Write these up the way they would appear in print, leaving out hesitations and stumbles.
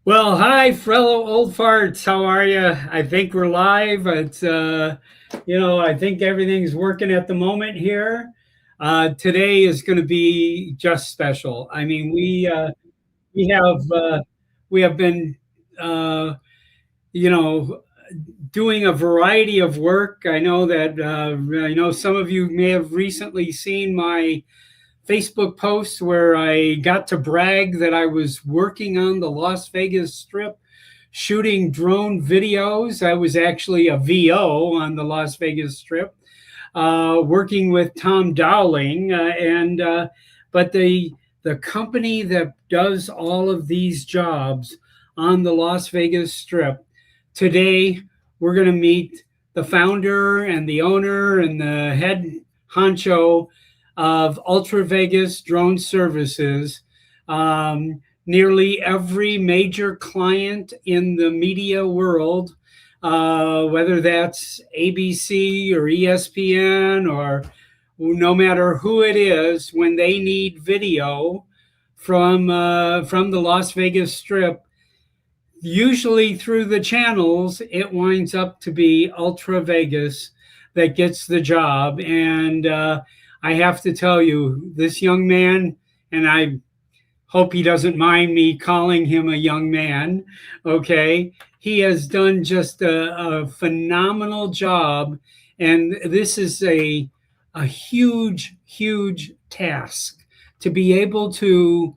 Well, hi, fellow old farts. How are you? I think we're live. I think everything's working at the moment here. Today is going to be just special. I mean, we have we have been, uh, you know, doing a variety of work. I know some of you may have recently seen my Facebook post where I got to brag that I was working on the Las Vegas Strip shooting drone videos. I was actually a VO on the Las Vegas Strip, working with Tom Dowling, but the company that does all of these jobs on the Las Vegas Strip today, we're going to meet the founder and the owner and the head honcho of Ultra Vegas Drone Services. Nearly every major client in the media world, whether that's ABC or ESPN or no matter who it is, when they need video from the Las Vegas Strip, usually through the channels, it winds up to be Ultra Vegas that gets the job. And I have to tell you, this young man, and I hope he doesn't mind me calling him a young man. Okay. He has done just a phenomenal job. And this is a huge, huge task to be able to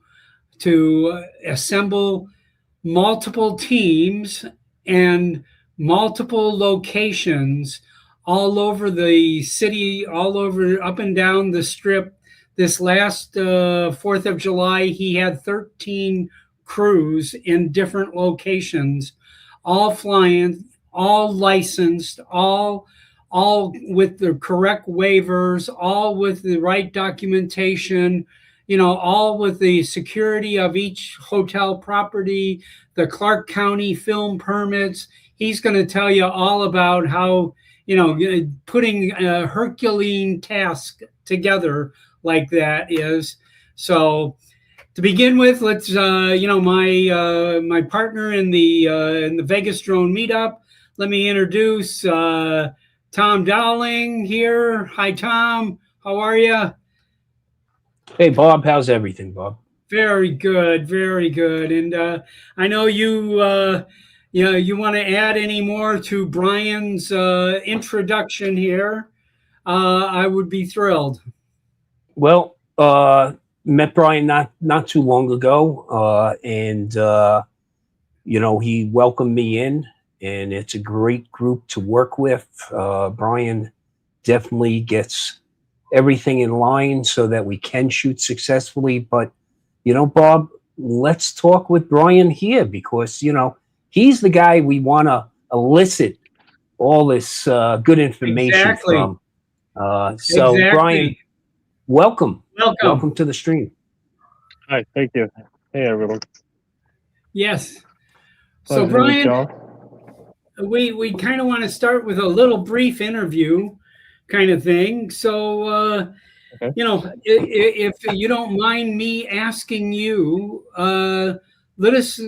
assemble multiple teams and multiple locations all over the city, all over up and down the strip. This last 4th of July, he had 13 crews in different locations, all flying, all licensed, all with the correct waivers, all with the right documentation, all with the security of each hotel property, the Clark County film permits. He's going to tell you all about how, putting a Herculean task together like that is. So to begin with, let's my partner in the Vegas Drone Meetup. Let me introduce Tom Dowling here. Hi, Tom. How are you? Hey, Bob. How's everything, Bob? Very good, very good. And I know you want to add any more to Brian's introduction here. I would be thrilled. Well, met Brian not too long ago, and he welcomed me in, and it's a great group to work with. Brian definitely gets everything in line so that we can shoot successfully. But Bob, let's talk with Brian here because he's the guy we want to elicit all this good information from. So Exactly. Brian, welcome to the stream. Hi, thank you. Hey, everyone. Yes. So Brian, we kind of want to start with a little brief interview kind of thing. So, Okay. if you don't mind me asking you, let us,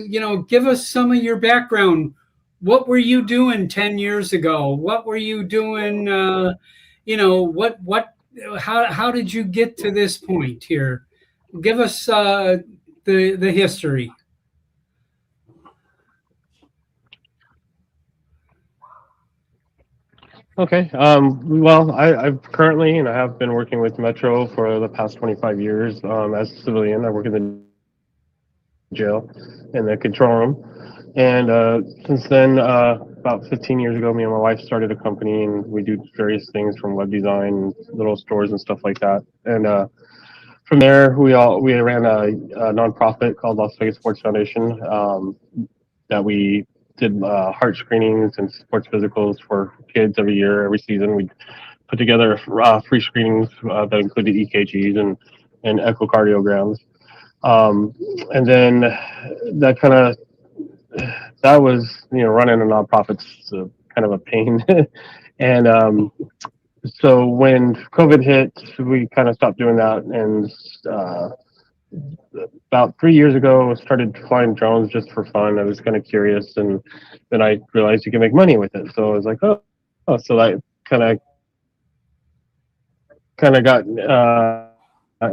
give us some of your background. What were you doing 10 years ago? What were you doing? How did you get to this point here? Give us the history. Okay. Well, I've currently and I have been working with Metro for the past 25 years as a civilian. I work in the jail in the control room, and since then, about 15 years ago, me and my wife started a company, and we do various things from web design, little stores, and stuff like that. And from there, we ran a nonprofit called Las Vegas Sports Foundation that we did heart screenings and sports physicals for kids every year, every season. We put together free screenings that included EKGs and echocardiograms. And then that was, running a nonprofit's kind of a pain. And so when COVID hit, we kind of stopped doing that and about 3 years ago, I started flying drones just for fun. I was kind of curious, and then I realized you can make money with it. So I was like, oh, so I kind of got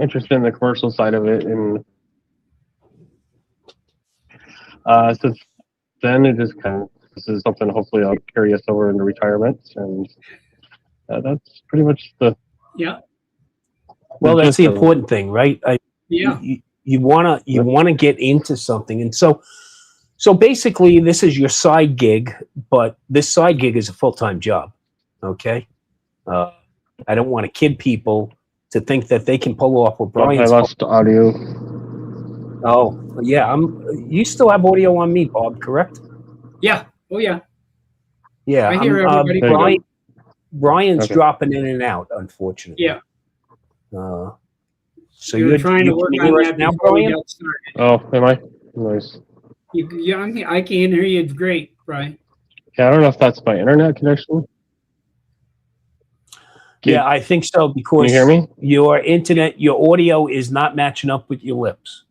interested in the commercial side of it, and since then it just kind of, this is something hopefully I'll carry us over into retirement, and that's pretty much the Yeah. Well, that's gist the of it. important thing, right? Yeah. You wanna get into something, and so basically, this is your side gig, but this side gig is a full-time job. Okay, I don't want to kid people to think that they can pull off what I Brian's. lost audio. Oh, yeah. You still have audio on me, Bob, correct? Yeah. Oh, yeah. Yeah. I hear everybody. There you go. Brian's Okay. dropping in and out, unfortunately. Yeah. So You're trying to you work can on hear us that now, before we Brian? got started. Oh, am I? Nice. I can hear you great, Brian. Yeah, I don't know if that's my internet connection. Yeah, I think so, Can because you hear me? your audio is not matching up with your lips.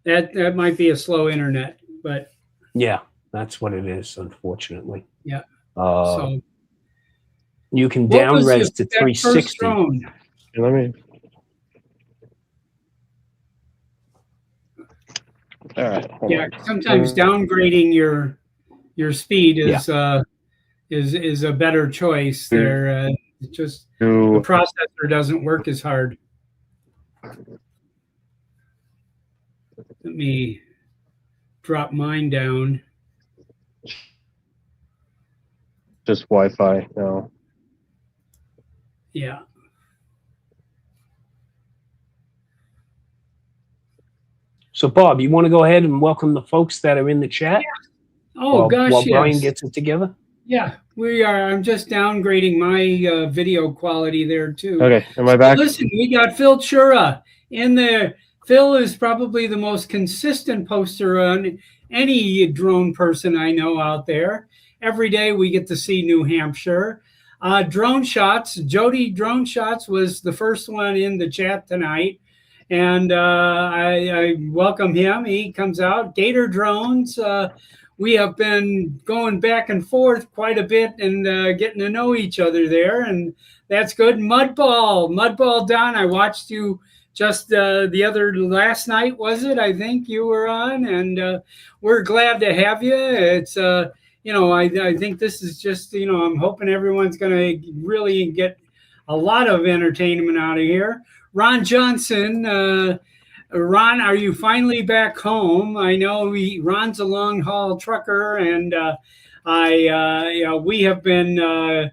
That might be a slow internet, but Yeah, that's what it is, unfortunately. yeah. So you can what was down-res to that first 360. drone? Okay, let me. All right. hold Yeah, on. sometimes downgrading your speed is a better choice there. It's just the processor doesn't work as hard. Let me drop mine down. Just Wi-Fi now. Yeah. So, Bob, you want to go ahead and welcome the folks that are in the chat? Oh, gosh, while yes. Brian gets it together? Yeah, we are. I'm just downgrading my video quality there, too. Okay, am I back? Listen, we got Phil Chura in there. Phil is probably the most consistent poster on any drone person I know out there. Every day we get to see New Hampshire. Drone Shots, Jody Drone Shots was the first one in the chat tonight. And I welcome him. He comes out. Gator Drones. We have been going back and forth quite a bit and getting to know each other there. And that's good. Mudball Don, I watched you just last night, was it? I think you were on, and we're glad to have you. It's, I think this is just, I'm hoping everyone's going to really get a lot of entertainment out of here. Ron Johnson, Ron, are you finally back home? I know Ron's a long haul trucker, and we have been,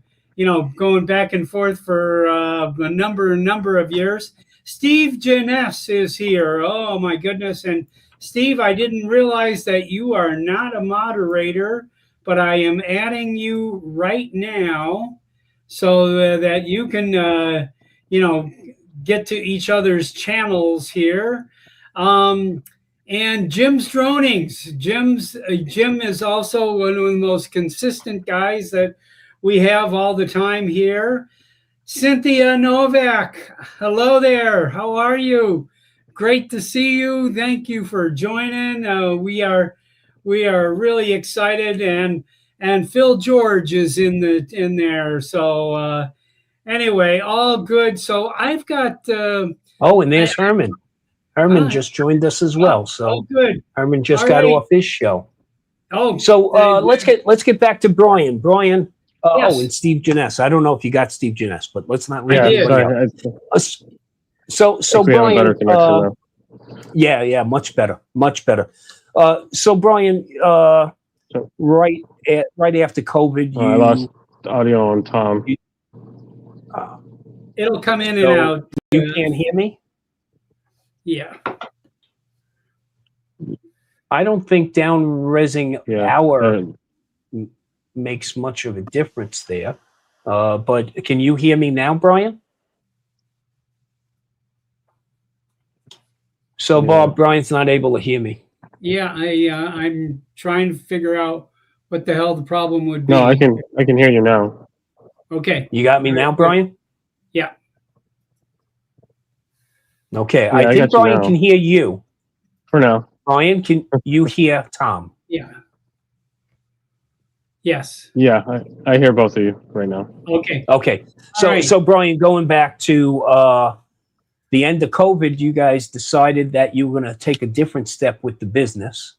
going back and forth for a number of years. Steve Janess is here. Oh my goodness! And Steve, I didn't realize that you are not a moderator, but I am adding you right now so that you can, get to each other's channels here. And Jim's Dronings. Jim is also one of the most consistent guys that we have all the time here. Cynthia Novak, hello there. How are you? Great to see you. Thank you for joining. We are really excited, and Phil George is in there. So anyway, all good. So I've got. And there's Herman. Herman just joined us as well. So good. Herman just got off his show. Oh, so let's get back to Brian. Brian. Yes. And Steve Janess. I don't know if you got Steve Janess, but let's not. So Brian. Yeah, much better. So Brian, right after COVID, I lost audio on Tom. It'll come in and out. You can't hear me? Yeah. I don't think down-resing makes much of a difference there. But can you hear me now, Brian? So, Bob, Brian's not able to hear me. Yeah, I'm trying to figure out what the hell the problem would be. No, I can hear you now. Okay. You got me now, Brian? Yeah. Okay, Yeah, I I think got you Brian now. can hear you. For now. Brian, can you hear Tom? Yeah. Yes. Yeah, I hear both of you right now. Okay. Okay, so right. so Brian, going back to the end of COVID, you guys decided that you were going to take a different step with the business.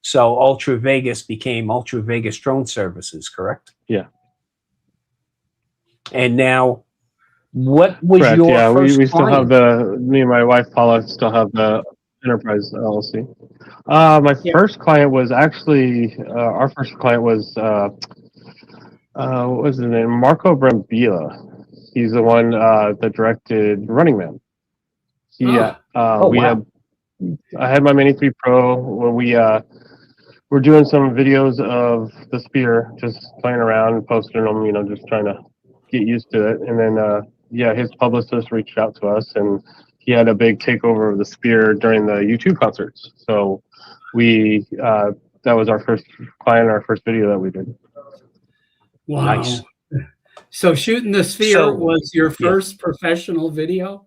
So Ultra Vegas became Ultra Vegas Drone Services, correct? Yeah. And now, what was Correct. your Yeah, first we still have client? me and my wife Paula still have the Enterprise LLC. My Yeah. first client was actually our first client was what was his name? Marco Brambilla. He's the one that directed Running Man. He Oh, Oh, we wow. had I had my Mini 3 Pro when we were doing some videos of the Spear, just playing around and posting them, you know, just trying to get used to it. And then yeah, his publicist reached out to us, and he had a big takeover of the Spear during the U2 concerts. So we that was our first client, our first video that we did. wow. Nice. So shooting the Sphere So, was your yeah. first professional video?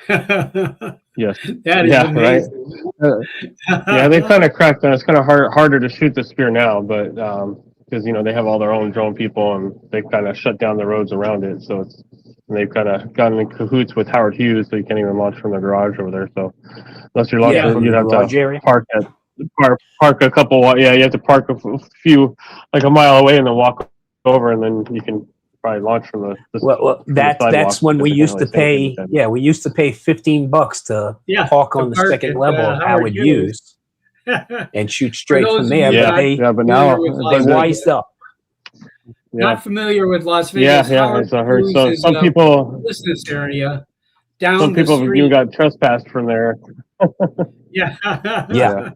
That Yes. is Yeah. Right. amazing. Yeah, they've kind of cracked down. It's kind of harder to shoot the Spear now, but because you know they have all their own drone people and they've kind of shut down the roads around it, so it's and they've kind of gotten in cahoots with Howard Hughes, so you can't even launch from the garage over there. So unless you're Yeah, launching, from you'd the have to garage area. park a couple. Yeah, you have to park a few like a mile away and then walk over, and then you can probably launch from the Well, from the sidewalk. that's when we They can't used really to say anything pay. with Yeah, we used to pay $15 to Yeah, park to on the park second at level of Howard Howard Hughes. Hughes and shoot For straight those from of there. you But yeah, not yeah, but familiar now, with they Las Vegas, wised up. yeah, not familiar with Las yeah, Vegas, yeah. Howard As I heard, Hughes so is some a people. business area Some down the people even street. got trespassed from there. Yeah. Yeah,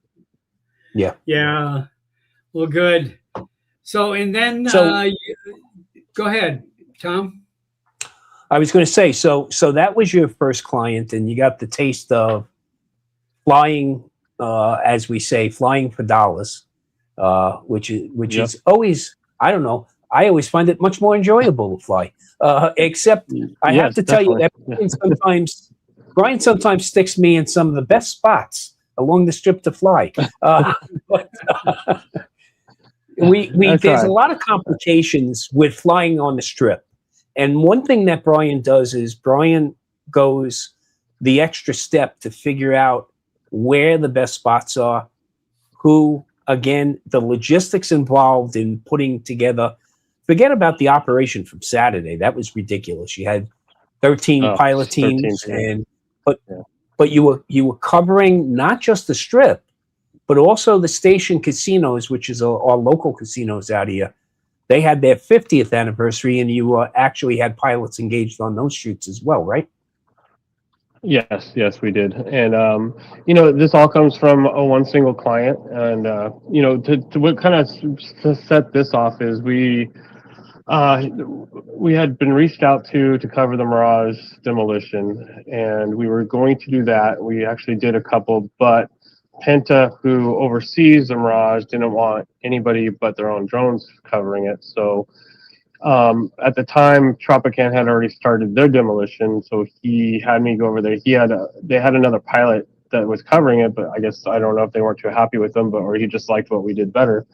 yeah. Yeah. Well, good. So, and then So go ahead, Tom. I was going to say, so that was your first client, and you got the taste of flying, as we say, flying for dollars, which Yep. is always, I don't know. I always find it much more enjoyable to fly. Except I have Yes, to tell you definitely. that Brian sometimes sticks me in some of the best spots along the strip to fly. But I there's a tried. lot of complications with flying on the strip. And one thing that Brian does is Brian goes the extra step to figure out where the best spots are, who, again, the logistics involved in putting together. Forget about the operation from Saturday. That was ridiculous. You had 13 Oh, pilot 13 teams, people. but Yeah. but you were covering not just the strip, but also the station casinos, which is our local casinos out here. They had their 50th anniversary, and you actually had pilots engaged on those shoots as well, right? Yes, we did. And you know, this all comes from one single client. And you know, to what kind of to set this off is we had been reached out to cover the Mirage demolition, and we were going to do that. We actually did a couple, but Penta, who oversees the Mirage, didn't want anybody but their own drones covering it. So at the time, Tropican had already started their demolition, so he had me go over there. They had another pilot that was covering it, but I guess I don't know if they weren't too happy with them, or he just liked what we did better.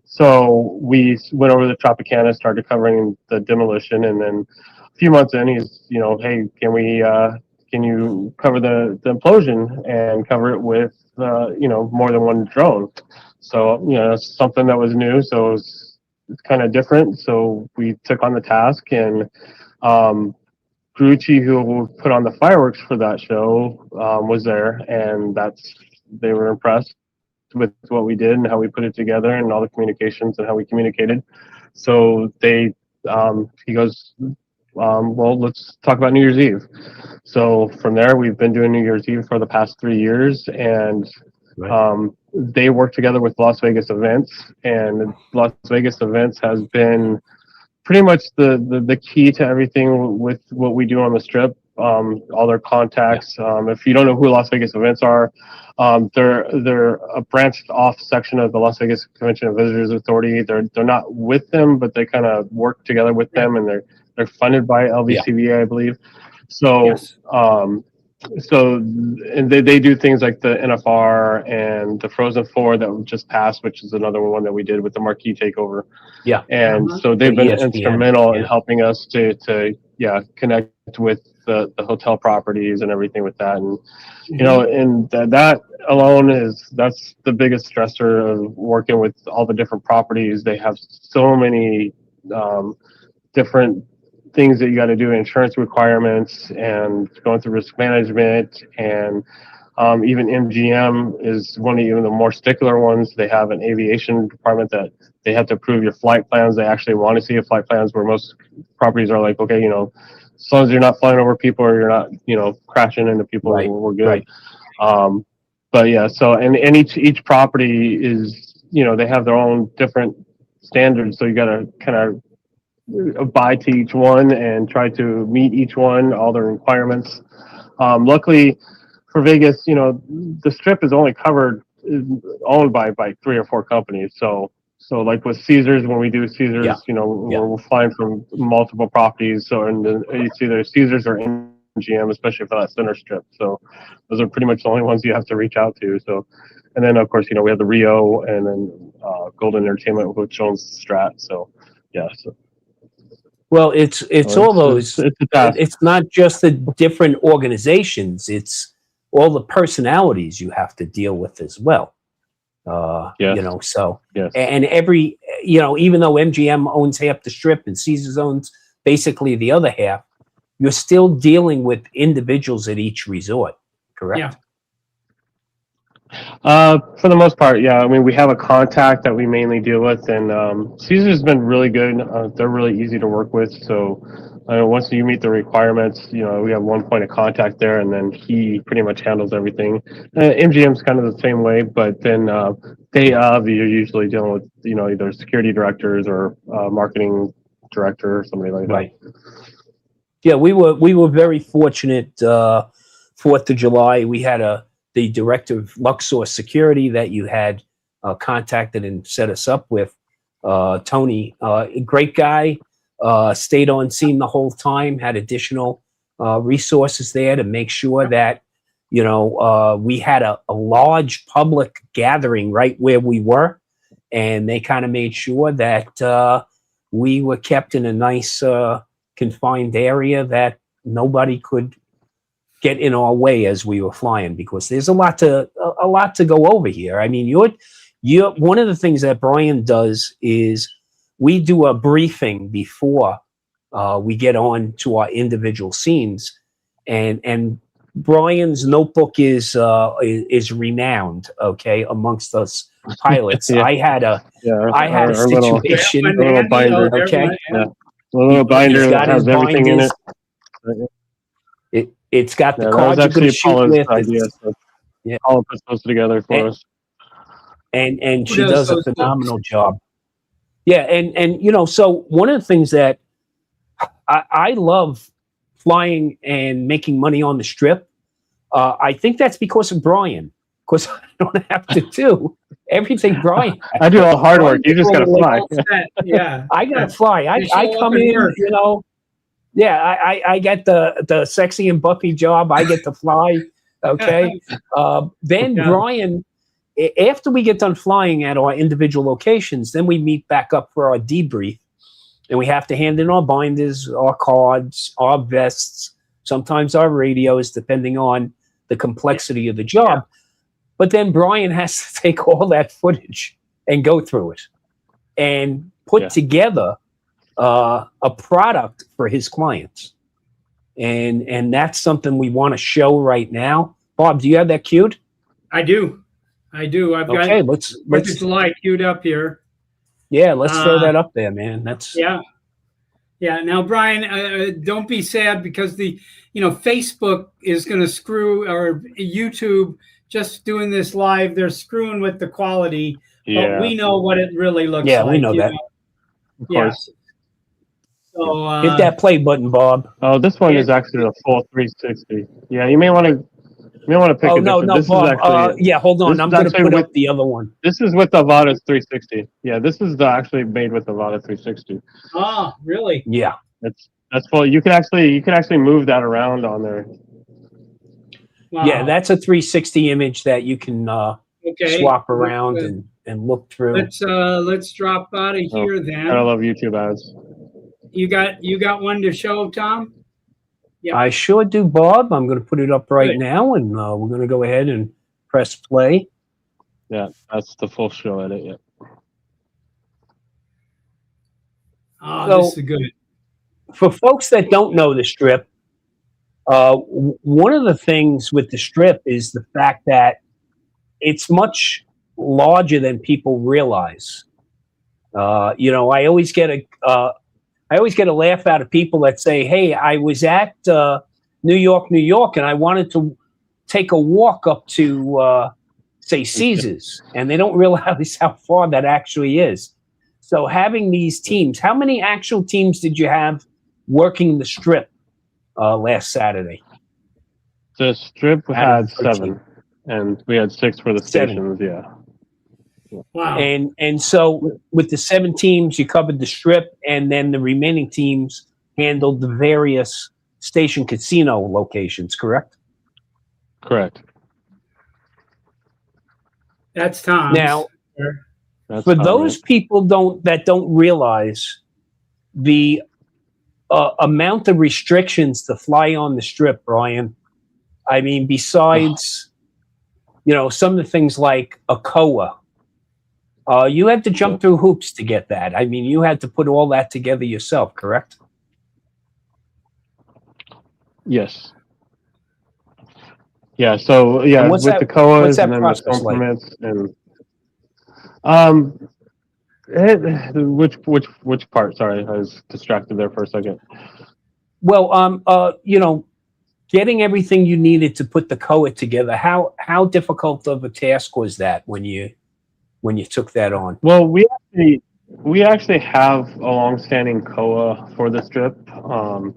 So we went over to Tropicana, started covering the demolition, and then a few months in, he's, you know, hey, can you cover the implosion and cover it with, you know, more than one drone? So, you know, it's something that was new, so it's kind of different. So we took on the task, and Grucci, who put on the fireworks for that show, was there, and they were impressed with what we did and how we put it together and all the communications and how we communicated. So he goes, well, let's talk about New Year's Eve. So from there, we've been doing New Year's Eve for the past 3 years, and they work together with Las Vegas Events, and Las Vegas Events has been pretty much the key to everything with what we do on the strip. All their contacts. If you don't know who Las Vegas Events are, they're a branched off section of the Las Vegas Convention and Visitors Authority. They're not with them, but they kind of work together with them, and they're funded by LVCVA, I believe. So Yes. so and they do things like the NFR and the Frozen 4 that just passed, which is another one that we did with the marquee takeover. Yeah. And so they've The been ESPN, instrumental in yeah. helping us to connect with the hotel properties and everything with that. And you know, and that alone that's the biggest stressor of working with all the different properties. They have so many different things that you got to do, insurance requirements and going through risk management. And even MGM is one of even the more stickler ones. They have an aviation department that they have to approve your flight plans. They actually want to see your flight plans, where most properties are like, okay, you know, as long as you're not flying over people or you're not, you know, crashing into people, Right, we're good. right. But yeah, so and each property is, you know, they have their own different standards. So you got to kind of abide to each one and try to meet each one, all their requirements. Luckily for Vegas, you know, the strip is only owned by 3 or 4 companies. So like with Caesars, when we do Caesars, Yeah. you know, we're flying from multiple properties. So it's either Caesars or MGM, especially for that center strip. So those are pretty much the only ones you have to reach out to. So, and then of course, you know, we have the Rio and then Golden Entertainment, which owns Strat. So yeah. So. Well, it's all those. It's a task. It's not just the different organizations. It's all the personalities you have to deal with as well. Yes. You know, so Yes. and every, you know, even though MGM owns half the strip and Caesars owns basically the other half, you're still dealing with individuals at each resort, correct? Yeah. For the most part, yeah. I mean, we have a contact that we mainly deal with, and Caesar's been really good. They're really easy to work with. So once you meet the requirements, you know, we have one point of contact there, and then he pretty much handles everything. MGM's kind of the same way, but then day of, you're usually dealing with, you know, either security directors or marketing director or somebody like that. Right. Yeah, we were very fortunate. 4th of July, we had the director of Luxor Security that you had contacted and set us up with, Tony. Great guy, stayed on scene the whole time, had additional resources there to make sure that, you know, we had a large public gathering right where we were, and they kind of made sure that we were kept in a nice confined area that nobody could get in our way as we were flying, because there's a lot to go over here. I mean, you're one of the things that Brian does is we do a briefing before we get on to our individual scenes, and Brian's notebook is renowned, okay, amongst us pilots. Yeah. I had a situation. Little binder, okay, yeah. A little binder that has everything in it. It's got the Yeah, card you're going to shoot Paula's with. idea. So Yeah. Paula puts those together for us. And she does does a those phenomenal job. Yeah, and you know, so one of the things that I love flying and making money on the strip, I think that's because of Brian. Because I don't have to do everything Brian. I do all the hard work. You just got to fly. Yeah. I gotta fly. I come in, you know. Yeah, I get the sexy and buffy job. I get to fly. Okay. Then Yeah. Brian, after we get done flying at our individual locations, then we meet back up for our debrief, and we have to hand in our binders, our cards, our vests, sometimes our radios, depending on the complexity of the job. Yeah. But then Brian has to take all that footage and go through it and put together a product for his clients. And that's something we want to show right now. Bob, do you have that queued? I do. I've got let's 4th of July queued up here. Yeah, let's throw that up there, man. That's yeah. Now, Brian, don't be sad because Facebook is going to screw, or YouTube just doing this live. They're screwing with the quality, but we know what it really looks like. Yeah, we know that. Of course. So hit that play button, Bob. Oh, this one is actually a full 360. Yeah, you may want to pick. No, this Bob. is actually, hold on. I'm going to put up the other one. This is with the Avata's 360. Yeah, this is actually made with the Avata 360. Oh, really? Yeah, that's full. You can actually move that around on there. Wow. Yeah, that's a 360 image that you can Okay. swap around and look through. Let's drop out of here I then. love YouTube ads. You got one to show, Tom? Yep. I sure do, Bob. I'm going to put it up right Good. now, and we're going to go ahead and press play. Yeah, that's the full show edit. Yeah. Oh, So- this is good. For folks that don't know the Strip, one of the things with the Strip is the fact that it's much larger than people realize. You know, I always get a laugh out of people that say, "Hey, I was at New York, and I wanted to take a walk up to say Caesars," and they don't realize how far that actually is. So having these teams, how many actual teams did you have working the Strip last Saturday? The Strip Out had of 13. 7, and we had 6 for the 7. stations. Yeah. Wow. And so with the 7 teams, you covered the Strip, and then the remaining teams handled the various station casino locations, correct? Correct. That's Tom's. Now, That's for Tom, those people that don't realize the amount of restrictions to fly on the Strip, Brian. I mean, besides, you know, some of the things like a COA, you had to jump through hoops to get that. I mean, you had to put all that together yourself, correct? Yes. Yeah. So yeah, And with what's the that COAs and then the process film like? permits and which part? Sorry, I was distracted there for a second. Well, you know, getting everything you needed to put the COA together, how difficult of a task was that when you took that on? Well, we actually have a long-standing COA for the Strip.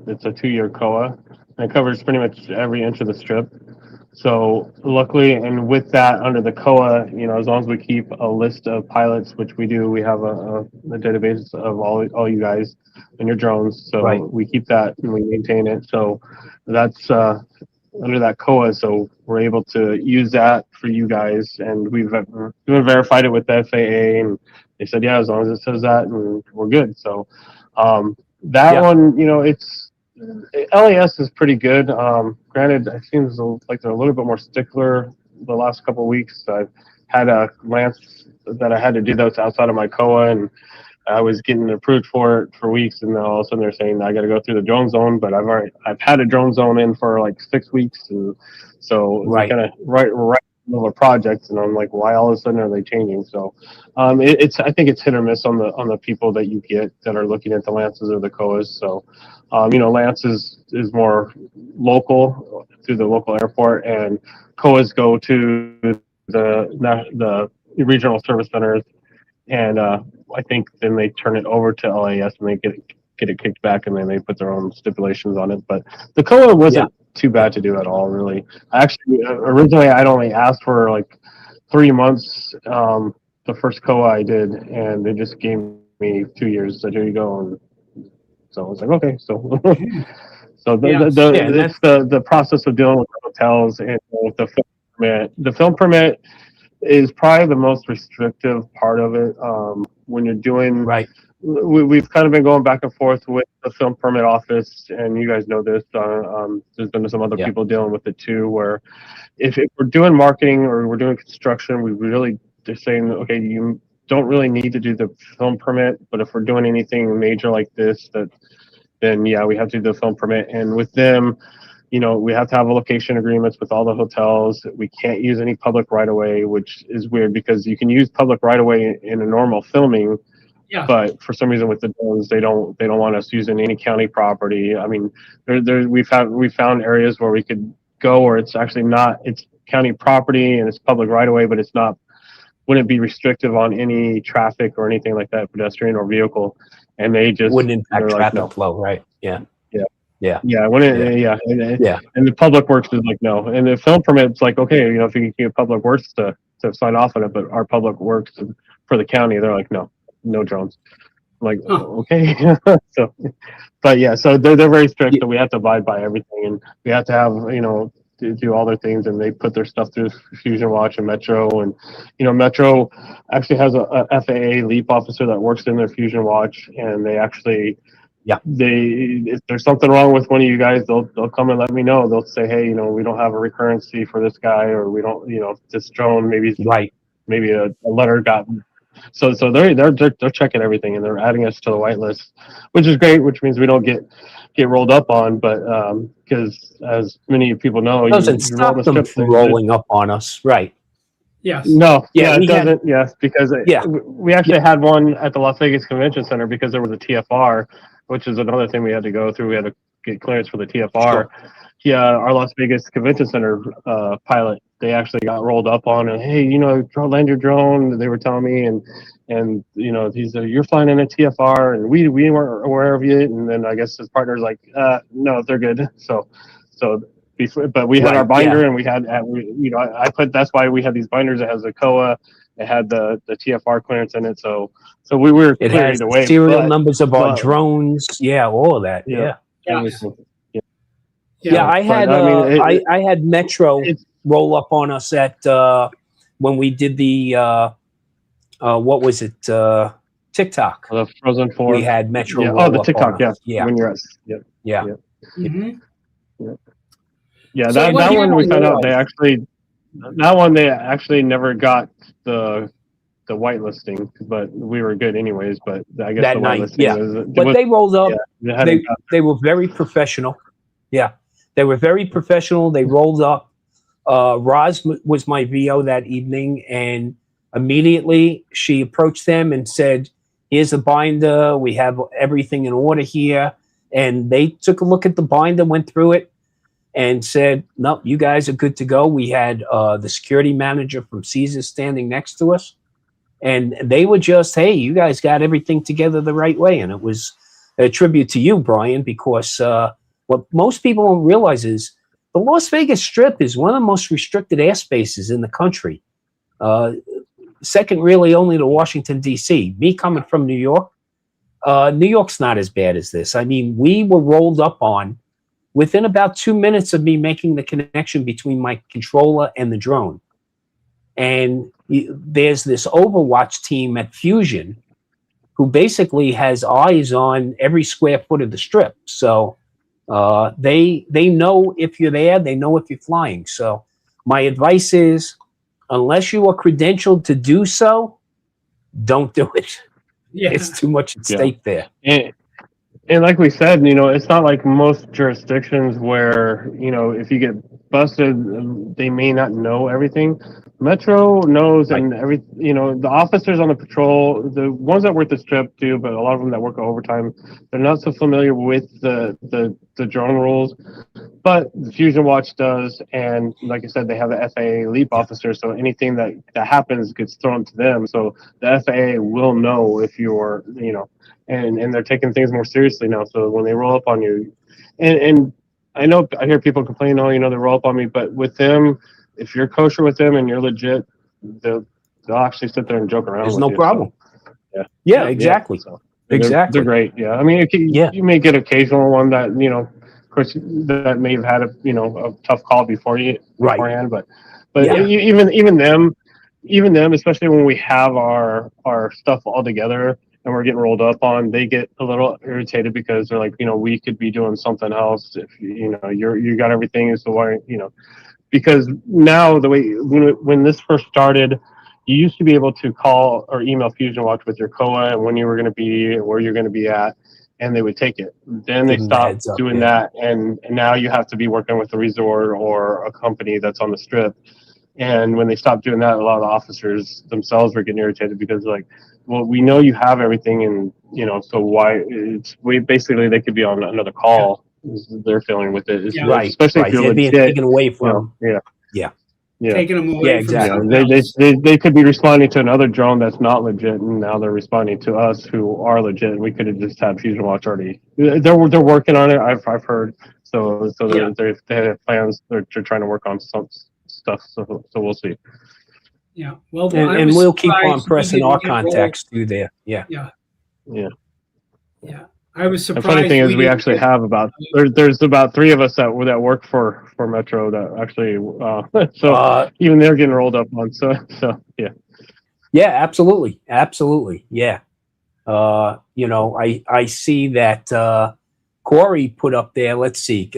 It's a 2-year COA, and it covers pretty much every inch of the Strip. So luckily, and with that under the COA, you know, as long as we keep a list of pilots, which we do, we have a database of all you guys and your drones. So Right. we keep that and we maintain it. So that's under that COA. So we're able to use that for you guys, and we've verified it with the FAA, and they said, yeah, as long as it says that, and we're good. So that one, you know, it's LAS is pretty good. Granted, it seems like they're a little bit more stickler the last couple of weeks. I've had a Lance that I had to do those outside of my COA, and I was getting approved for it for weeks, and then all of a sudden they're saying I got to go through the drone zone. But I've had a drone zone in for like 6 weeks, and so Right. kind of right in the middle of projects, and I'm like, why all of a sudden are they changing? So I think it's hit or miss on the people that you get that are looking at the Lances or the COAs. So you know, Lance is more local through the local airport, and COAs go to the regional service centers, and I think then they turn it over to LAS and they get it kicked back, and then they put their own stipulations on it. But the COA wasn't too bad to do at all, really. Actually, originally I'd only asked for like 3 months. The first COA I did, and they just gave me 2 years. Said, here you go. And so I was like, okay. So so it's the process of dealing with the hotels and with the film permit. The film permit is probably the most restrictive part of it. When you're doing, Right. We've kind of been going back and forth with the film permit office, and you guys know this. There's been some other people dealing with it too, where if we're doing marketing or we're doing construction, they're saying, okay, you don't really need to do the film permit, but if we're doing anything major like this, then yeah, we have to do the film permit. And with them, you know, we have to have a location agreements with all the hotels. We can't use any public right of way, which is weird because you can use public right of way in a normal filming. Yeah. But for some reason with the drones, they don't want us using any county property. I mean, we've found areas where we could go where it's actually not, it's county property and it's public right of way, but it's not, wouldn't be restrictive on any traffic or anything like that, pedestrian or vehicle. And they just Wouldn't impact traffic no. flow, right? Yeah. And the public works is like no, and the film permit's like okay, you know, if you can get public works to sign off on it, but our public works for the county, they're like no drones. I'm like okay, so, but yeah, so they're very strict, so we have to abide by everything, and we have to have, you know, do all their things, and they put their stuff through Fusion Watch and Metro. And Metro actually has a FAA LEAP officer that works in their Fusion Watch, and they actually, if there's something wrong with one of you guys, they'll come and let me know. They'll say, hey, we don't have a recurrency for this guy, or we don't, this drone maybe a letter got. So they're checking everything, and they're adding us to the whitelist, which is great, which means we don't get rolled up on. But because as many people know, doesn't stop them from rolling up on us, right? Yes. No. Yeah, it doesn't. Yes, because we actually had one at the Las Vegas Convention Center because there was a TFR, which is another thing we had to go through. We had to get clearance for the TFR. Sure. Yeah, our Las Vegas Convention Center pilot, they actually got rolled up on, and hey, land your drone. They were telling me, and he said, you're flying in a TFR, and we weren't aware of it. And then I guess his partner's like, no, they're good. So but we had our binder, and we had, that's why we had these binders. It has the COA, it had the TFR clearance in it. So we were it clear has either the way. serial numbers of our drones. Yeah, all of that. Yeah. Yeah, I had I had Metro roll up on us at when we did the what was it, TikTok. The Frozen 4. We had Metro. Yeah. The TikTok. Yeah. When you're at. Yeah. Mm-hmm. Yeah. So that one we found out they actually never got the whitelisting, but we were good anyways. But I guess that the night, whitelisting but they rolled up. Yeah, they were very professional. Yeah, they were very professional. They rolled up. Roz was my VO that evening, and immediately she approached them and said, here's a binder. We have everything in order here. And they took a look at the binder, went through it, and said, no, you guys are good to go. We had the security manager from Caesars standing next to us. And they were just, hey, you guys got everything together the right way. And it was a tribute to you, Brian, because what most people don't realize is the Las Vegas Strip is one of the most restricted airspaces in the country. Second, really, only to Washington, D.C. Me coming from New York, New York's not as bad as this. I mean, we were rolled up on within about 2 minutes of me making the connection between my controller and the drone. And there's this Overwatch team at Fusion who basically has eyes on every square foot of the Strip. So they know if you're there, they know if you're flying. So my advice is, unless you are credentialed to do so, don't do it. Yeah. It's too much at stake there. And like we said, it's not like most jurisdictions where, if you get busted, they may not know everything. Metro knows, and the officers on the patrol, the ones that work the Strip do, but a lot of them that work overtime, they're not so familiar with the drone rules. But the Fusion Watch does, and like I said, they have the FAA LEAP officer, so anything that happens gets thrown to them. So the FAA will know if you're, and they're taking things more seriously now. So when they roll up on you, and I know I hear people complain, they roll up on me, but with them, if you're kosher with them and you're legit, they'll actually sit there and joke around. There's with no you, problem. So, yeah, exactly. So exactly. They're great. Yeah, I mean, you may get occasional one that of course, that may have had a tough call beforehand, but even them, especially when we have our stuff all together and we're getting rolled up on, they get a little irritated because they're like, we could be doing something else if you got everything, so why, because now the way when this first started, you used to be able to call or email Fusion Watch with your COA and when you were going to be, where you're going to be at, and they would take it. Then they stopped doing that, and now you have to be working with a resort or a company that's on the Strip. And when they stopped doing that, a lot of the officers themselves were getting irritated because like, well, we know you have everything, and so why? Basically they could be on another call. They're feeling with it, right? Especially if you're they're being taken away from. Taking them away. Yeah, exactly. They could be responding to another drone that's not legit, and now they're responding to us who are legit. We could have just had Fusion Watch already. They're working on it. I've heard. So they have plans. They're trying to work on some stuff. So we'll see. Yeah. Well, and we'll keep on pressing our contacts through there. Yeah. Yeah. Yeah. Yeah. I was The funny surprised thing is, we we didn't actually get. have there's about three of us that work for Metro that actually so Uh, even they're getting rolled up on. So yeah. yeah, absolutely, absolutely, yeah. You know, I see that Corey put up there. Let's see,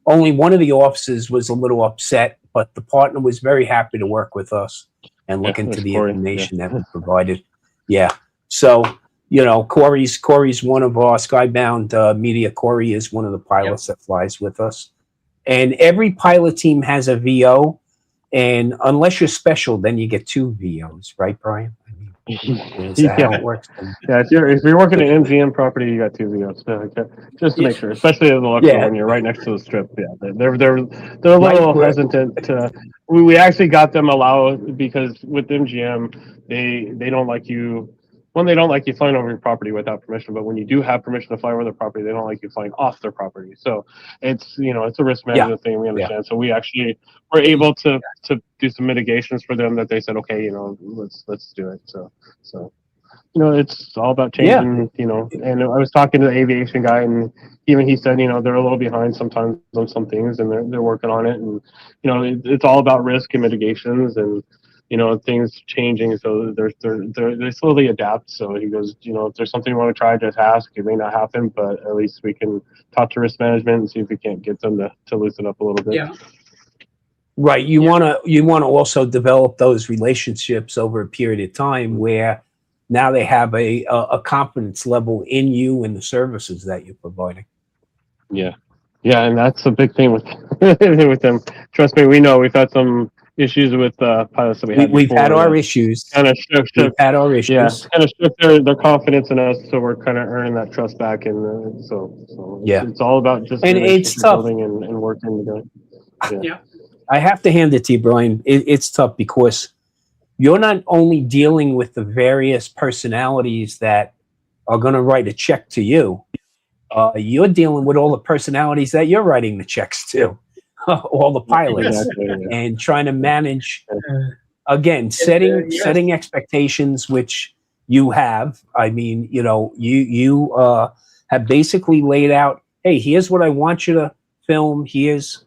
only one of the officers was a little upset, but the partner was very happy to work with us and Yeah, look into there's the Corey. Yeah. information that we provided. Yeah, so you know, Corey's one of our Skybound media. Corey is one of the Yep. pilots that flies with us, and every pilot team has a VO. And unless you're special, then you get two VOs, right, Brian? I mean, is that how Yeah. it works? Yeah, if you're working an MGM property, you got two VOs. So, okay, just to Yeah. make sure, especially in the local Yeah, when you're right next to the strip. Yeah, they're a right. little hesitant to. We actually got them allowed because with MGM, they don't like you. One, they don't like you flying over your property without permission. But when you do have permission to fly over their property, they don't like you flying off their property. So it's a risk Yeah, management thing. We yeah, understand. So we actually were able to do some mitigations for them that they said, okay, let's do it. So it's all about yeah. changing, and I was talking to the aviation guy, and even he said, they're a little behind sometimes on some things, and they're working on it. And, it's all about risk and mitigations and, things changing. So they slowly adapt. So he goes, if there's something you want to try, just ask. It may not happen, but at least we can talk to risk management and see if we can't get them to loosen up a little bit. Yeah. Right. You Yeah. want to also develop those relationships over a period of time where now they have a confidence level in you and the services that you're providing. Yeah. Yeah, and that's a big thing with with them. Trust me, we know we've had some issues with pilots that we had We've had before our that issues. kind of We've had our yeah, issues. kind of shook their confidence in us. So we're kind of earning that trust back, and so Yeah, it's all about just and it's relationship tough. building and working together. Yeah. Yeah. I have to hand it to you, Brian. It's tough because you're not only dealing with the various personalities that are going to write a check to you. You're dealing with all the personalities that you're writing the checks to, all the pilots, Exactly. Yeah. and trying to manage Uh, again yes. setting expectations, which you have. I mean, you have basically laid out, hey, here's what I want you to film. Here's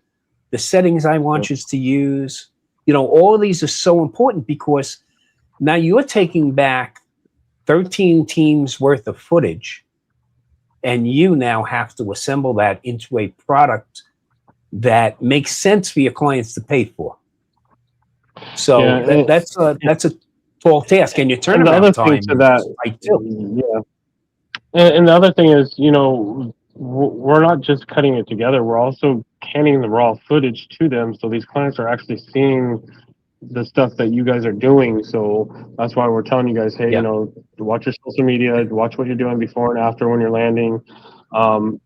the settings I want you to use. All of these are so important because now you're taking back 13 teams worth of footage, and you now have to assemble that into a product that makes sense for your clients to pay for. So Yeah, that's a tall task, and your and the turnaround other time thing to that, is tight too. yeah, and the other thing is, we're not just cutting it together. We're also handing the raw footage to them, so these clients are actually seeing the stuff that you guys are doing. So that's why we're telling you guys, hey, Yeah. watch your social media, watch what you're doing before and after when you're landing.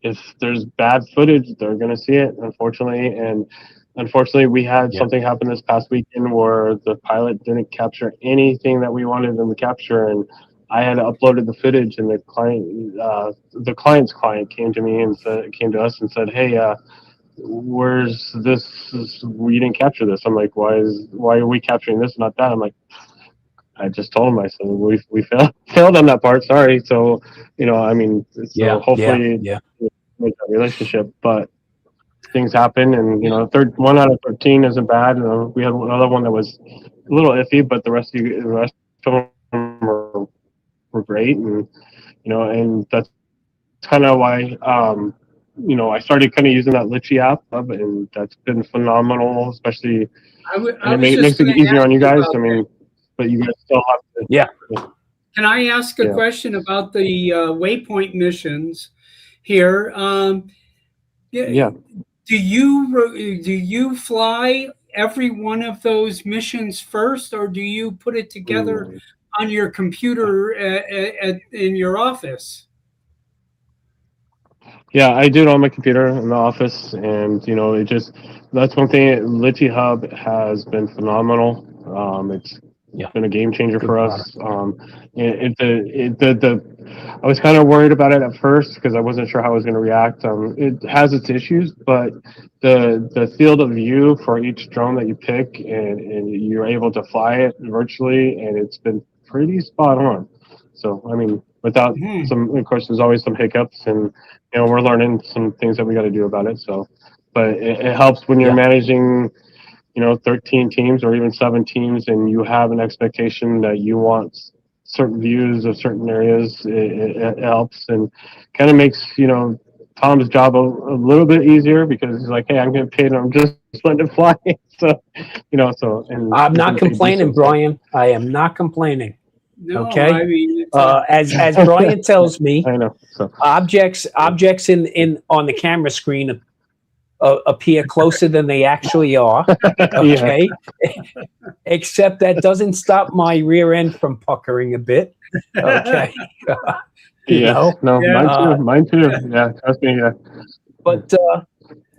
If there's bad footage, they're going to see it, unfortunately. And unfortunately, we had something happen this past weekend where the pilot didn't capture anything that we wanted them to capture. And I had uploaded the footage, and the client's client came to me and came to us and said, hey, where's this? We didn't capture this. I'm like, why are we capturing this, not that? I'm like, I just told him, I said, we failed on that part. Sorry. So, I mean, so hopefully make that relationship, but things happen, and third 1 out of 13 isn't bad. We had another one that was a little iffy, but the rest of them were great, and that's kind of why I started kind of using that Litchi app, and that's been phenomenal, especially, I and was it just makes it going to easier ask on you you guys. about I that. mean, but you guys still have to. Yeah. Can I ask a Yeah. question about the waypoint missions here? Yeah. Do you fly every one of those missions first, or do you put it together Mm. on your computer in your office? Yeah, I do it on my computer in the office, and that's one thing. Litchi Hub has been phenomenal. It's been a game changer for us. I was kind of worried about it at first because I wasn't sure how I was going to react. It has its issues, but the field of view for each drone that you pick, and you're able to fly it virtually, and it's been pretty spot on. So, I mean, without Mhm. some, of course, there's always some hiccups, and we're learning some things that we got to do about it. So, but it helps when you're Yeah. managing 13 teams or even 7 teams, and you have an expectation that you want certain views of certain areas. It helps and kind of makes Tom's job a little bit easier, because he's like, hey, I'm getting paid and I'm just letting it fly. So and I'm he's not getting paid complaining, decent, so. Brian. I am not complaining. No, Okay. I mean, it's As Brian tells me, I know. So objects in on the camera screen appear closer than they actually are. Okay. Except that doesn't stop my rear end from puckering a bit. Okay. No, Yeah. mine too. Yeah, trust me. Yeah, But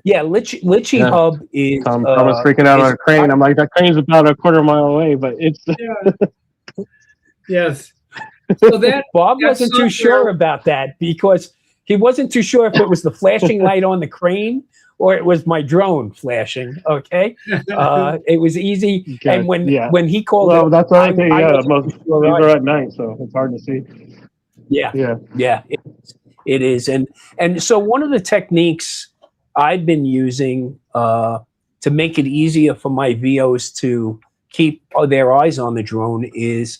yeah, Litchi Yeah. Hub is Tom was freaking out on a crane. I'm like, that crane's about a quarter mile away, but it's Yeah. Yes. So that Bob that's wasn't too software- sure about that, because he wasn't too sure if it was the flashing light on the crane or it was my drone flashing. Okay. It was easy. Okay, And when yeah. he called well, it, that's the other thing. I Yeah, wasn't most too sure these either. are at night, so it's hard to see. Yeah. Yeah, It is. And so one of the techniques I've been using to make it easier for my VOs to keep their eyes on the drone is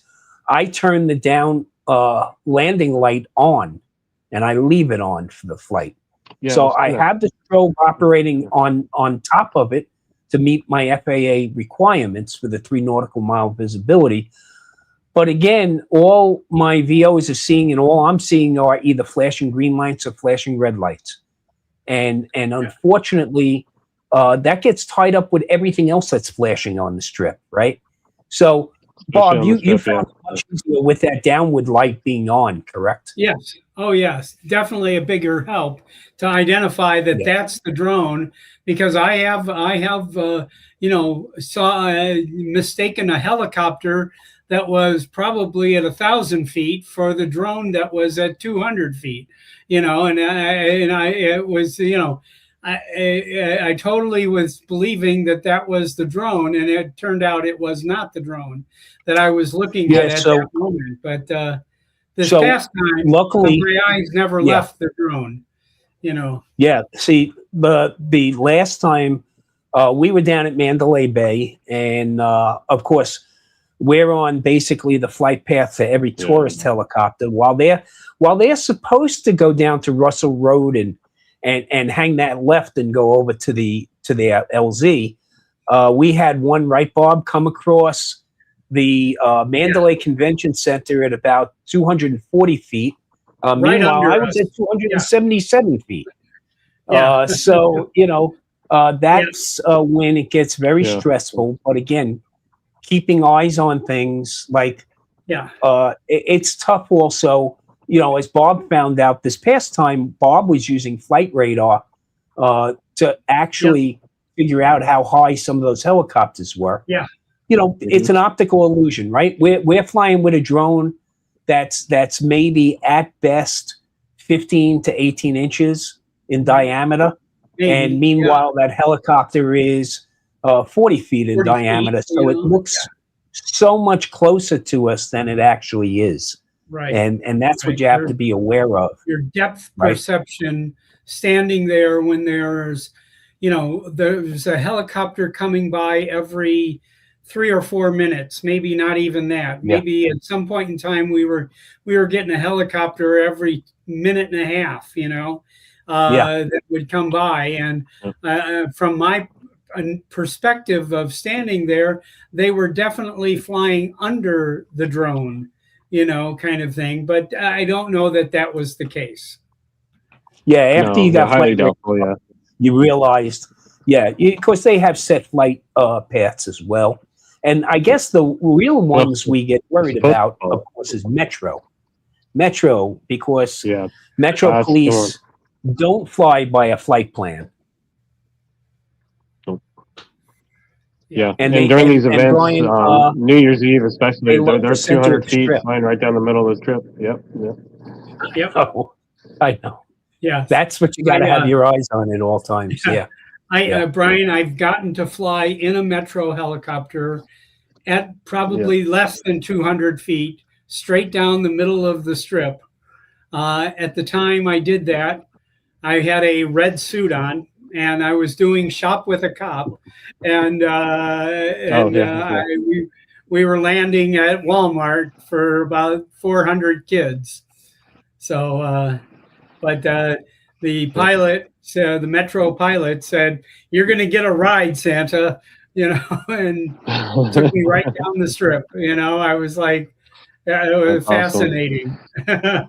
I turn the down landing light on, and I leave it on for the flight. yeah. So I have the strobe operating on top of it to meet my FAA requirements for the 3 nautical mile visibility. But again, all my VOs are seeing, and all I'm seeing are either flashing green lights or flashing red lights. And unfortunately, that gets tied up with everything else that's flashing on the strip, right? So, Bob, on the you strip, found it much easier with that downward light being on, correct? Yes. Oh, yes. Definitely a bigger help to identify that that's the drone, because I have mistaken a helicopter that was probably at 1,000 feet for the drone that was at 200 feet. I totally was believing that was the drone, and it turned out it was not the drone that I was looking at that moment. But this past time, luckily, my eyes never left the drone. Yeah. See, the last time we were down at Mandalay Bay, and of course, we're on basically the flight path to every tourist helicopter. While they're supposed to go down to Russell Road and hang that left and go over to their LZ, we had one, right, Bob, come across the Mandalay Convention Center at about 240 feet. Meanwhile, I was at 277 feet. So, that's when it gets very stressful. But again, keeping eyes on things like, it's tough also. As Bob found out this past time, Bob was using flight radar to actually figure out how high some of those helicopters were. Yeah. It's an optical illusion, right? We're flying with a drone that's maybe at best 15 to 18 inches in diameter. Maybe, and meanwhile, that helicopter is 40 feet in diameter. So it looks so much closer to us than it actually is. Right. And that's what you have to be aware of. Your depth perception, standing there when there's a helicopter coming by every 3 or 4 minutes, maybe not even that. Maybe at some point in time we were getting a helicopter every minute and a half, that would come by. And from my perspective of standing there, they were definitely flying under the drone, kind of thing. But I don't know that was the case. Yeah, after you got flight, doubtful, you realized, of course they have set flight paths as well. And I guess the real ones we get worried about, of course, is Metro. Metro, because Metro police don't fly by a flight plan. Yeah, and during these events, Brian, New Year's Eve especially, they're 200 feet flying right down the middle of the strip. Yep. Oh, I know. Yeah, that's what you got to have your eyes on at all times. Brian, I've gotten to fly in a Metro helicopter at probably less than 200 feet, straight down the middle of the strip, At the time I did that, I had a red suit on, and I was doing shop with a cop, and Oh yeah, yeah. we were landing at Walmart for about 400 kids. So, but the pilot, the Metro pilot, said, "You're going to get a ride, Santa," and took me right down the strip. I was like, yeah, it That's was awesome. fascinating. Yeah.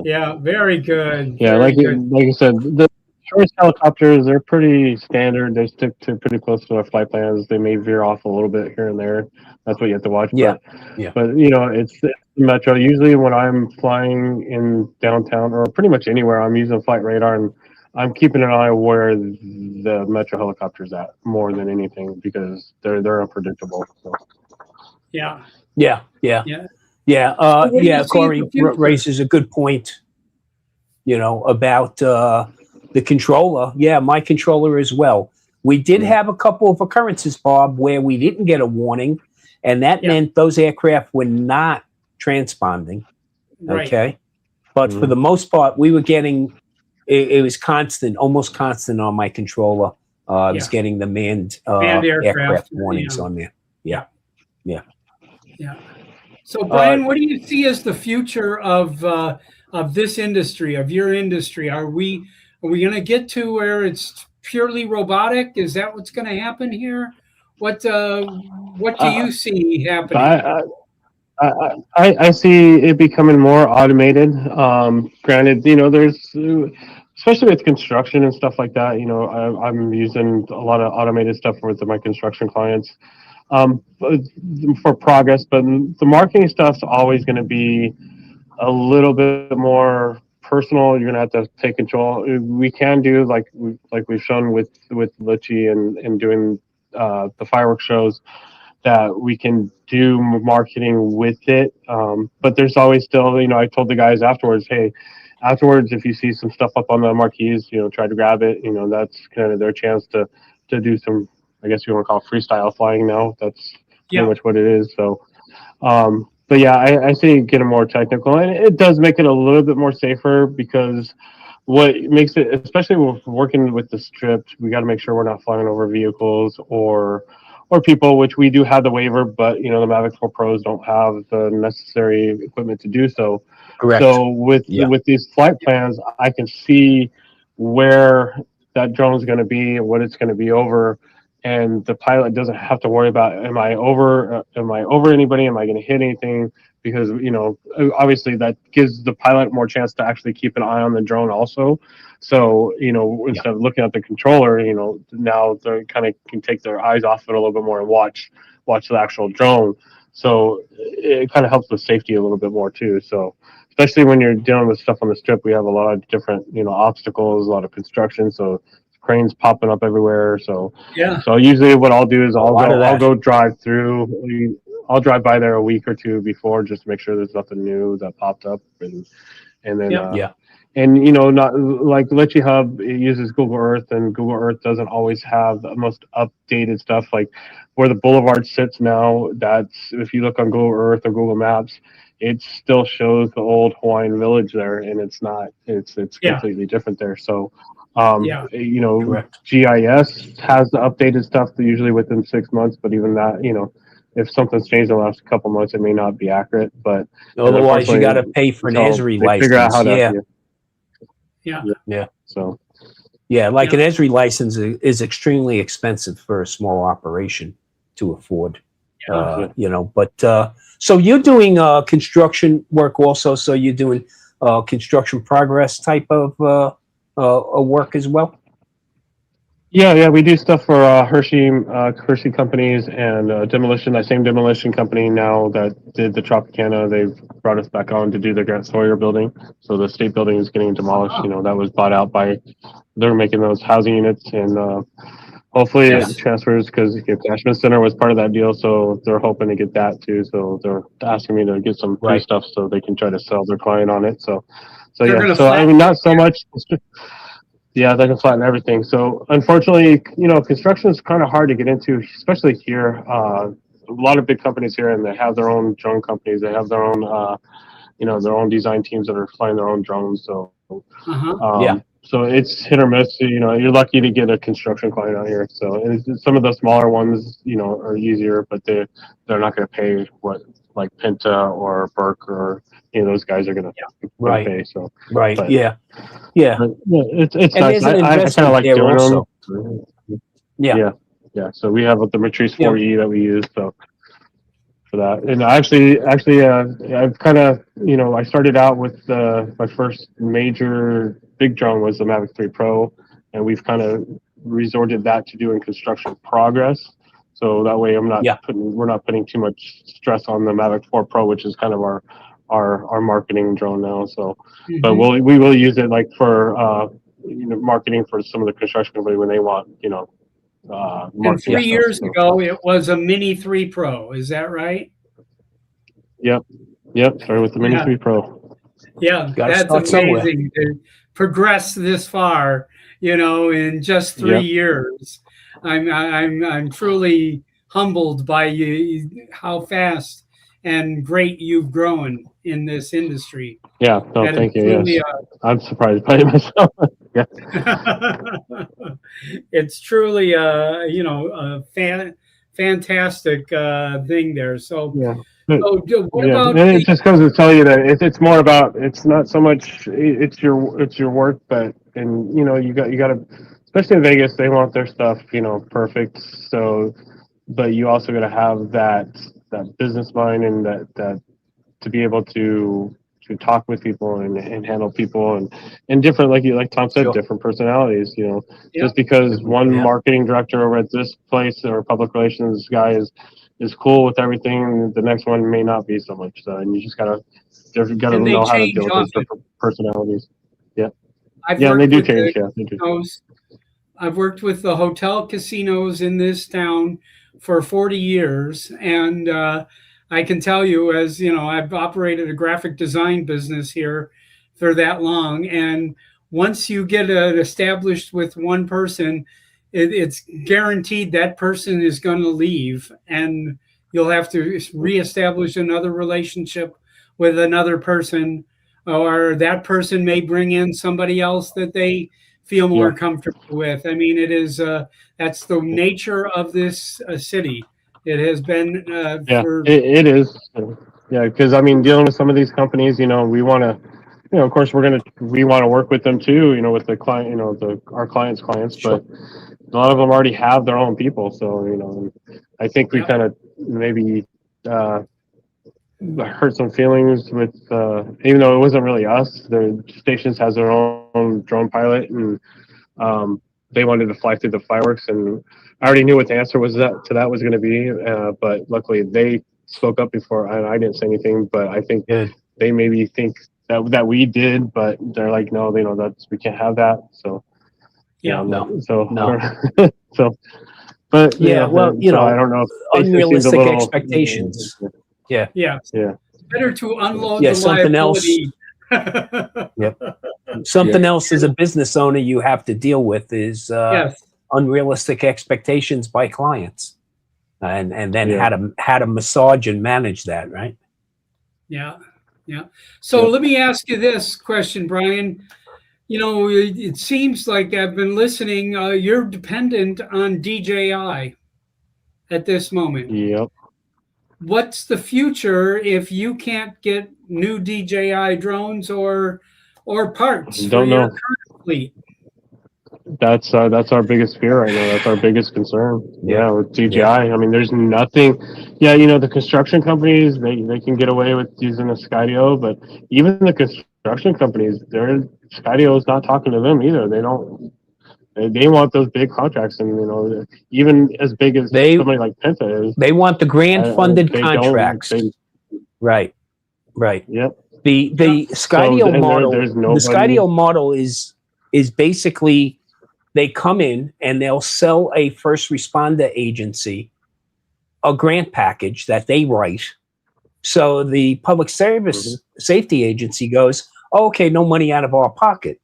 Yeah, very good, Yeah, very good. like you said, the short helicopters, they're pretty standard. They stick to pretty close to their flight plans. They may veer off a little bit here and there. That's what you have to watch. Yeah, yeah, But it's the Metro. Usually when I'm flying in downtown or pretty much anywhere, I'm using flight radar and I'm keeping an eye where the Metro helicopter's at more than anything because they're unpredictable. So. Yeah, yeah, yeah, yeah. yeah. So what do you see in Corey the future? raises a good point. About the controller. Yeah, my controller as well. We did have a couple of occurrences, Bob, where we didn't get a warning, and that Yeah, meant those aircraft were not transponding. right. Okay, but for Mhm. the most part, we were getting it was constant, almost constant on my controller. I was Yeah, getting the manned manned aircraft aircraft. warnings Yeah, on there. yeah, Yeah, yeah. yeah. So, Uh, Brian, what do you see as the future of this industry, of your industry? Are we going to get to where it's purely robotic? Is that what's going to happen here? What do Uh, you see but happening? I see it becoming more automated. Granted, there's especially with construction and stuff like that. I'm using a lot of automated stuff with my construction clients for progress. But the marketing stuff's always going to be a little bit more personal. You're gonna have to take control. We can do like we've shown with Litchi and doing the fireworks shows that we can do marketing with it. But there's always still, I told the guys afterwards, hey, afterwards, if you see some stuff up on the marquees, try to grab it. That's kind of their chance to do some, I guess you want to call it freestyle flying now. That's pretty Yeah, much what it is. So, but yeah, I see it getting more technical, and it does make it a little bit more safer because what makes it, especially with working with the strips, we got to make sure we're not flying over vehicles or people, which we do have the waiver, but the Mavic 4 Pros don't have the necessary equipment to do so. correct. So with Yeah, these flight plans, I can see where that drone is going to be and what it's going to be over, and the pilot doesn't have to worry about am I over anybody, am I going to hit anything, because obviously that gives the pilot more chance to actually keep an eye on the drone also. So yeah, instead of looking at the controller, now they kind of can take their eyes off it a little bit more and watch the actual drone. So it kind of helps with safety a little bit more too. So especially when you're dealing with stuff on the strip, we have a lot of different obstacles, a lot of construction, so cranes popping up everywhere. So yeah, usually what I'll do is a lot of I'll that. go drive through. I'll drive by there a week or two before just to make sure there's nothing new that popped up, and then yeah, Yeah, not like Litchi Hub, it uses Google Earth, and Google Earth doesn't always have the most updated stuff. Like where the boulevard sits now, that's if you look on Google Earth or Google Maps, it still shows the old Hawaiian village there, and it's not. It's yeah, completely different there. So, yeah, correct. GIS has the updated stuff usually within 6 months, but even that, if something's changed in the last couple months, it may not be accurate. But and Otherwise, you got unfortunately, to pay for an until Esri they figure out license. how to, Yeah, yeah, yeah, yeah. yeah, So yeah. Like yeah, an Esri license is extremely expensive for a small operation to afford. yeah. yeah. But so you're doing construction work also. So you're doing construction progress type of work as well. Yeah, we do stuff for Hershey companies and demolition. That same demolition company now that did the Tropicana, they've brought us back on to do the Grant Sawyer building. So the state building is getting demolished. Oh, That was bought out by. They're making those housing units, and hopefully yeah, it transfers because the Cashman Center was part of that deal. So they're hoping to get that too. So they're asking me to get some free Right. stuff so they can try to sell their client on it. So they're yeah. going to So I flatten mean, it. not so much. Yeah, they can flatten everything. So unfortunately, construction is kind of hard to get into, especially here. A lot of big companies here, and they have their own drone companies. They have their own their own design teams that are flying their own drones. So Uh-huh. so it's hit or miss. You're lucky to get a construction client out here. So some of the smaller ones, are easier, but they're not going to pay what like Penta or Burke or those guys are going to pay. So Right. but, Yeah. but, yeah, it's And nice. there's an I kind investment of like there doing also. them. Yeah. Yeah. So we have the Matrice 4E that we use. So for that, and actually, I've kind of, I started out with my first major big drone was the Mavic 3 Pro, and we've kind of resorted that to doing construction progress. So that way, we're not putting too much stress on the Mavic 4 Pro, which is kind of our marketing drone now. So, but we will use it like for marketing for some of the construction company when they want And 3 stuff, years ago, it was a Mini 3 Pro. Is that right? Yep. Started with the Mini 3 Pro. Yeah, that's amazing to progress this far, in just 3 years. I'm truly humbled by you, how fast and great you've grown in this industry. Yeah, no, thank you. Yes. I'm surprised by it myself. Yeah. It's truly a fantastic thing there. So yeah. What about and it just goes to tell you that it's more about, it's not so much it's your work, but you got to, especially in Vegas, they want their stuff perfect. So, but you also got to have that business mind and that to be able to talk with people and handle people and different, like Tom said, different personalities. Just because one marketing director over at this place or public relations guy is cool with everything, the next one may not be so much. So, and you just gotta know how to deal with those different personalities. Yeah, and they do change. They do. I've worked with the hotel casinos in this town for 40 years, and I can tell you, as I've operated a graphic design business here for that long, and once you get it established with one person, it's guaranteed that person is going to leave, and you'll have to reestablish another relationship with another person, or that person may bring in somebody else that they feel more comfortable with. I mean, it is that's the nature of this city. It has been it is. Yeah, because I mean, dealing with some of these companies, we want to, of course, we want to work with them too, with the client, our clients, but a lot of them already have their own people. So, I think we kind of maybe hurt some feelings with, even though it wasn't really us, the stations has their own drone pilot, and they wanted to fly through the fireworks, and I already knew what the answer was to that was going to be, but luckily they spoke up before, and I didn't say anything. But I think they maybe think that we did, but they're like, no, we can't have that. So so, but I don't know if unrealistic expectations. Yeah. Better to unload the something liability. Something else as a business owner you have to deal with is unrealistic expectations by clients, and then how to massage and manage that, right? Yeah. So let me ask you this question, Brian. It seems like I've been listening. You're dependent on DJI at this moment. Yep. What's the future if you can't get new DJI drones or parts for your current fleet? That's our biggest fear right now. That's our biggest concern. Yeah, with DJI. I mean, there's nothing. Yeah, the construction companies, they can get away with using a Skydio, but even the construction companies, Skydio is not talking to them either. They don't. They want those big contracts, and even as big as somebody like Penta is. They want the grant funded contracts. Right. Yep. The Skydio model. The Skydio model is basically, they come in and they'll sell a first responder agency a grant package that they write. So the public service safety agency goes, oh, okay, no money out of our pocket.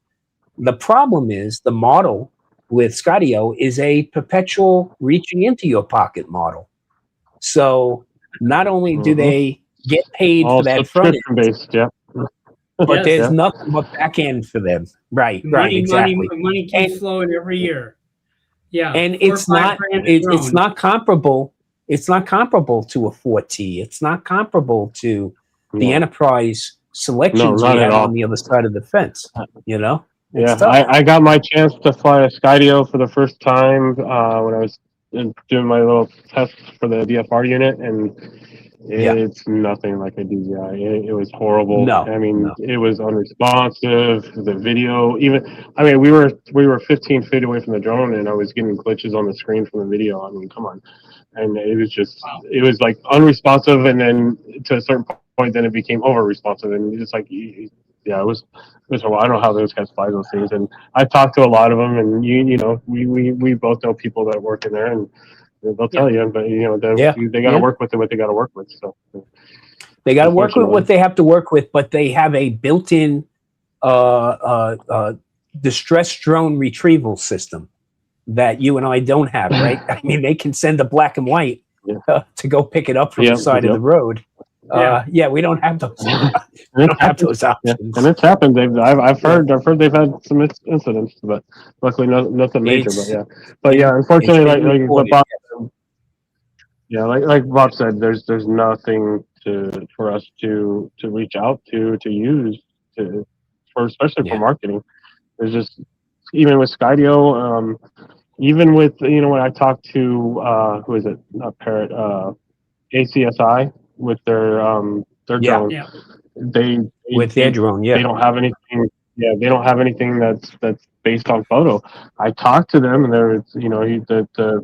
The problem is the model with Skydio is a perpetual reaching into your pocket model. So not only do they get paid for that front end, but Yes. there's nothing but back end for them. Right, exactly. Money keeps flowing every year. Yeah, And 4 or it's 5 not grand a it's drone. not comparable. It's not comparable to a 4T. It's not comparable to the No, enterprise selections not we at had all. on the other side of the fence. You know, Yeah, it's tough. I got my chance to fly a Skydio for the first time when I was doing my little test for the DFR unit, and Yeah. it's nothing like a DJI. It was horrible. No, I mean, no. it was unresponsive. The video, even, I mean, we were 15 feet away from the drone, and I was getting glitches on the screen from the video. I mean, come on. And it was just, Wow. it was like unresponsive, and then to a certain point, then it became over responsive, and just like, yeah, it was horrible. I don't know how those guys fly those things, and I talked to a lot of them, and you know, we both know people that work in there, and they'll tell you, but you know, they got to work with what they got to work with. So they got to work with what they have to work with, but they have a built-in distress drone retrieval system that you and I don't have, right? I mean, they can send a black and white to go pick it up from the side of the road. We don't have those. We don't have those options. And it's happened. I've heard they've had some incidents, but luckily nothing major. But unfortunately, like what Bob, like Bob said, there's nothing for us to reach out to use especially for marketing. There's just, even with Skydio, even with, when I talked to who is it? Not Parrot, ACSI with their drone. Yeah. They their drone, they don't have anything. Yeah, they don't have anything that's based on photo. I talked to them, and the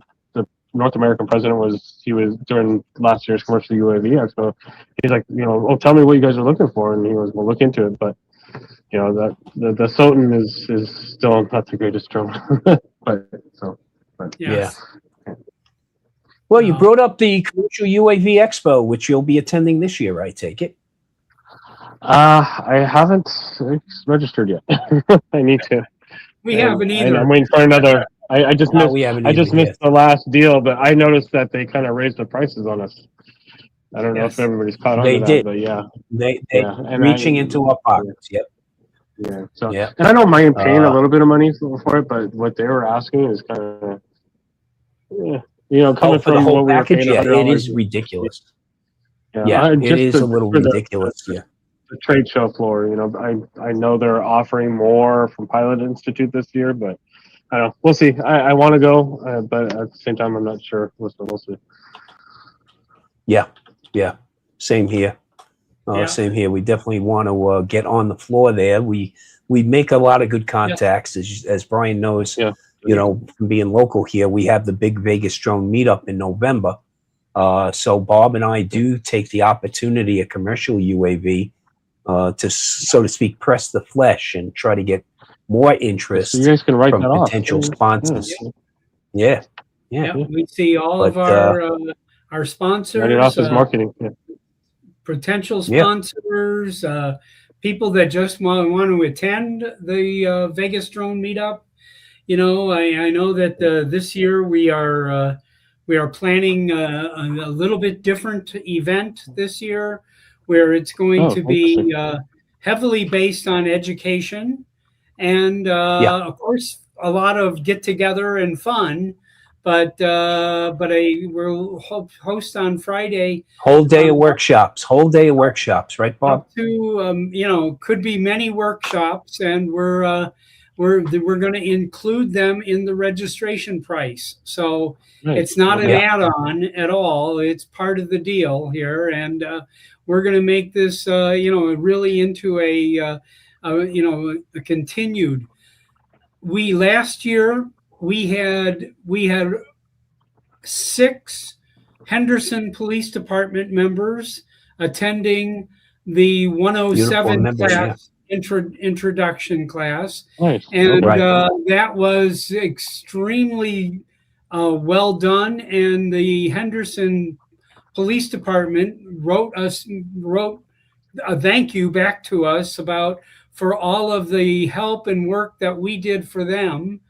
North American president was during last year's commercial UAV expo. He's like, tell me what you guys are looking for, and he was, we'll look into it. But that the Soten is still not the greatest drone. Well, you brought up the commercial UAV expo, which you'll be attending this year, I take it. I haven't registered yet. I need to. We haven't either. I'm waiting for another. I just missed. I just missed the last deal, but I noticed that they kind of raised the prices on us. I don't know if everybody's caught on to that, but yeah, they reaching into our pockets. Yep. Yeah. So, and I don't mind paying a little bit of money for it, but what they were asking is kind of, coming for from the whole what we were package, paying, it is ridiculous. It is a little ridiculous. The trade show floor, I know they're offering more from Pilot Institute this year, but I don't know. We'll see. I want to go, but at the same time, I'm not sure. We'll see. Yeah. Same here. Same here. We definitely want to get on the floor there. We make a lot of good contacts, as Brian knows. From being local here, we have the big Vegas drone meetup in November. So Bob and I do take the opportunity at commercial UAV to, so to speak, press the flesh and try to get more interest from potential sponsors. Yeah. We see all of our sponsors. Write it off as marketing. Potential sponsors, people that just want to attend the Vegas drone meetup. I know that this year we are planning a little bit different event this year, where it's going to be heavily based on education, and of course a lot of get together and fun. But we'll host on Friday. Whole day of workshops, right, Bob? Up to could be many workshops, and we're going to include them in the registration price. So it's not an add-on at all. It's part of the deal here, and we're going to make this really into a continued. Last year we had 6 Henderson Police Department members attending the 107 class introduction class. Nice. And that was extremely well done. And the Henderson Police Department wrote a thank you back to us for all of the help and work that we did for them.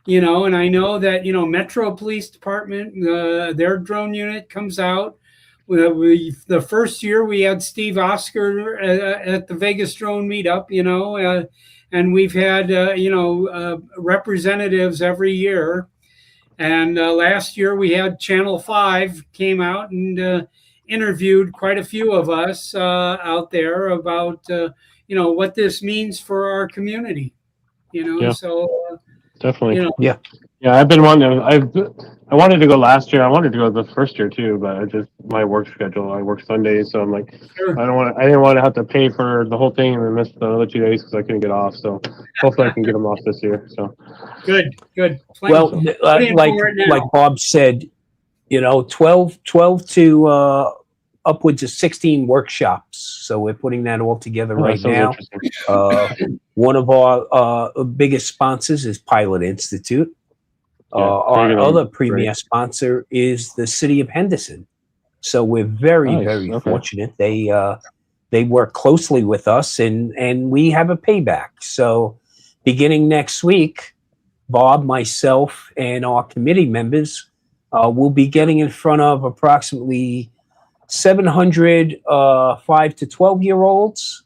And I know that, Metro Police Department, their drone unit comes out The first year we had Steve Oscar at the Vegas Drone Meetup, and we've had representatives every year. And last year we had Channel 5 came out and interviewed quite a few of us out there about what this means for our community. Yeah. So Definitely. Yeah. Yeah, I've been wanting to, I wanted to go last year. I wanted to go the first year too, but my work schedule, I work Sundays. So I'm like, sure. I didn't want to have to pay for the whole thing and then miss the other 2 days because I couldn't get off. So hopefully I can get them off this year. So Good. Well, like Bob said, 12 to upwards of 16 workshops. So we're putting that all together right now. One of our biggest sponsors is Pilot Institute. Our other premier sponsor is the city of Henderson. So we're very fortunate. They work closely with us and we have a payback. So beginning next week, Bob, myself, and our committee members will be getting in front of approximately 700 5 to 12-year-olds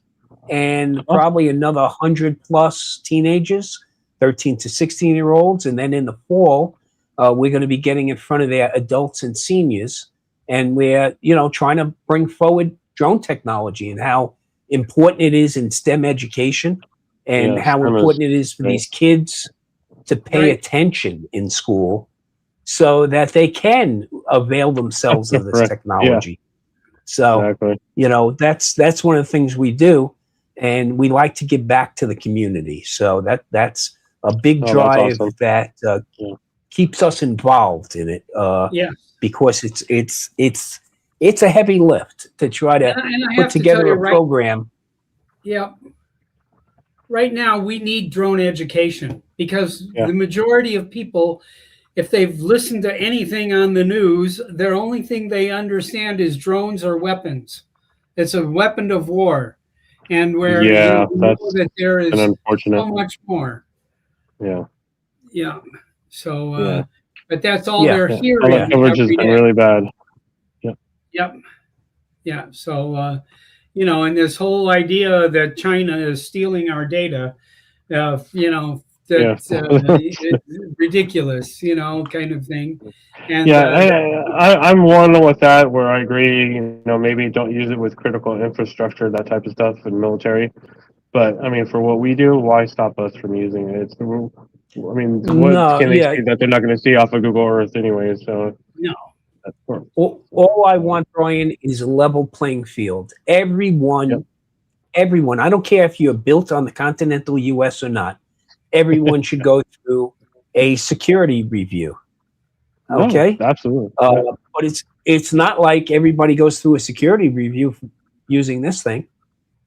and probably another 100 plus teenagers, 13 to 16-year-olds. And then in the fall, we're going to be getting in front of their adults and seniors. And we're, trying to bring forward drone technology and how important it is in STEM education and how important it is for these kids to pay attention in school so that they can avail themselves of this technology. So, that's one of the things we do. And we like to give back to the community. So that's a big drive that keeps us involved in it. Because it's a heavy lift to try to put together a program. Yeah. Right now, we need drone education because the majority of people, if they've listened to anything on the news, their only thing they understand is drones are weapons. It's a weapon of war. And where that there is so much more. Yeah. So, but that's all they're hearing. The coverage has been really bad. Yeah. So, and this whole idea that China is stealing our data, that's ridiculous, kind of thing. And I'm one with that where I agree, maybe don't use it with critical infrastructure, that type of stuff in military. But I mean, for what we do, why stop us from using it? What can they see that they're not going to see off of Google Earth anyway? So no. All I want, Brian, is a level playing field. Everyone, I don't care if you're built on the continental U.S. or not, everyone should go through a security review. Okay? Absolutely. But it's not like everybody goes through a security review using this thing.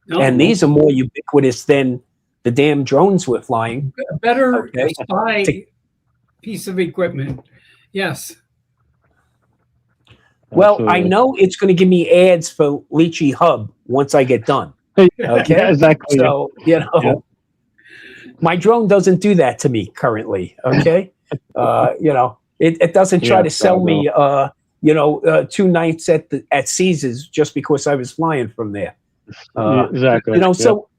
And these are more ubiquitous than the damn drones we're flying. A better spy piece of equipment. Yes. Well, absolutely. I know it's going to give me ads for Leachy Hub once I get done. Okay, exactly. So my drone doesn't do that to me currently. Okay, it doesn't try to sell me 2 nights at Caesars just because I was flying from there. Exactly. So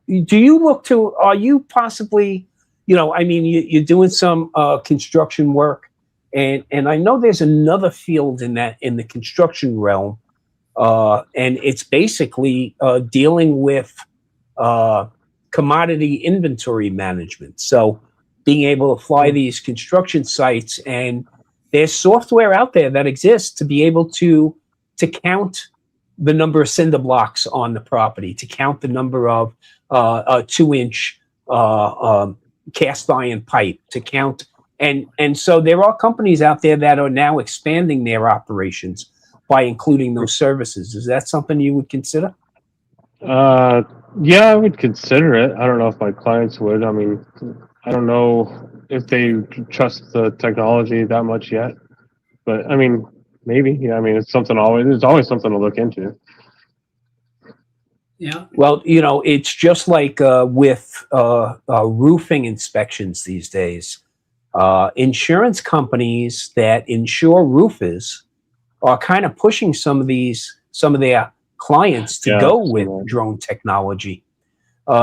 do you look to? Are you possibly? You're doing some construction work. And I know there's another field in the construction realm, and it's basically dealing with commodity inventory management. So being able to fly these construction sites, and there's software out there that exists to be able to count the number of cinder blocks on the property, to count the number of 2-inch cast iron pipe, to count. And so there are companies out there that are now expanding their operations by including those services. Is that something you would consider? Yeah, I would consider it. I don't know if my clients would. I mean, I don't know if they trust the technology that much yet. But I mean, maybe. Yeah, I mean, it's always something to look into. Yeah. Well, it's just like with roofing inspections these days. Insurance companies that insure roofers are kind of pushing some of their clients to go with drone technology,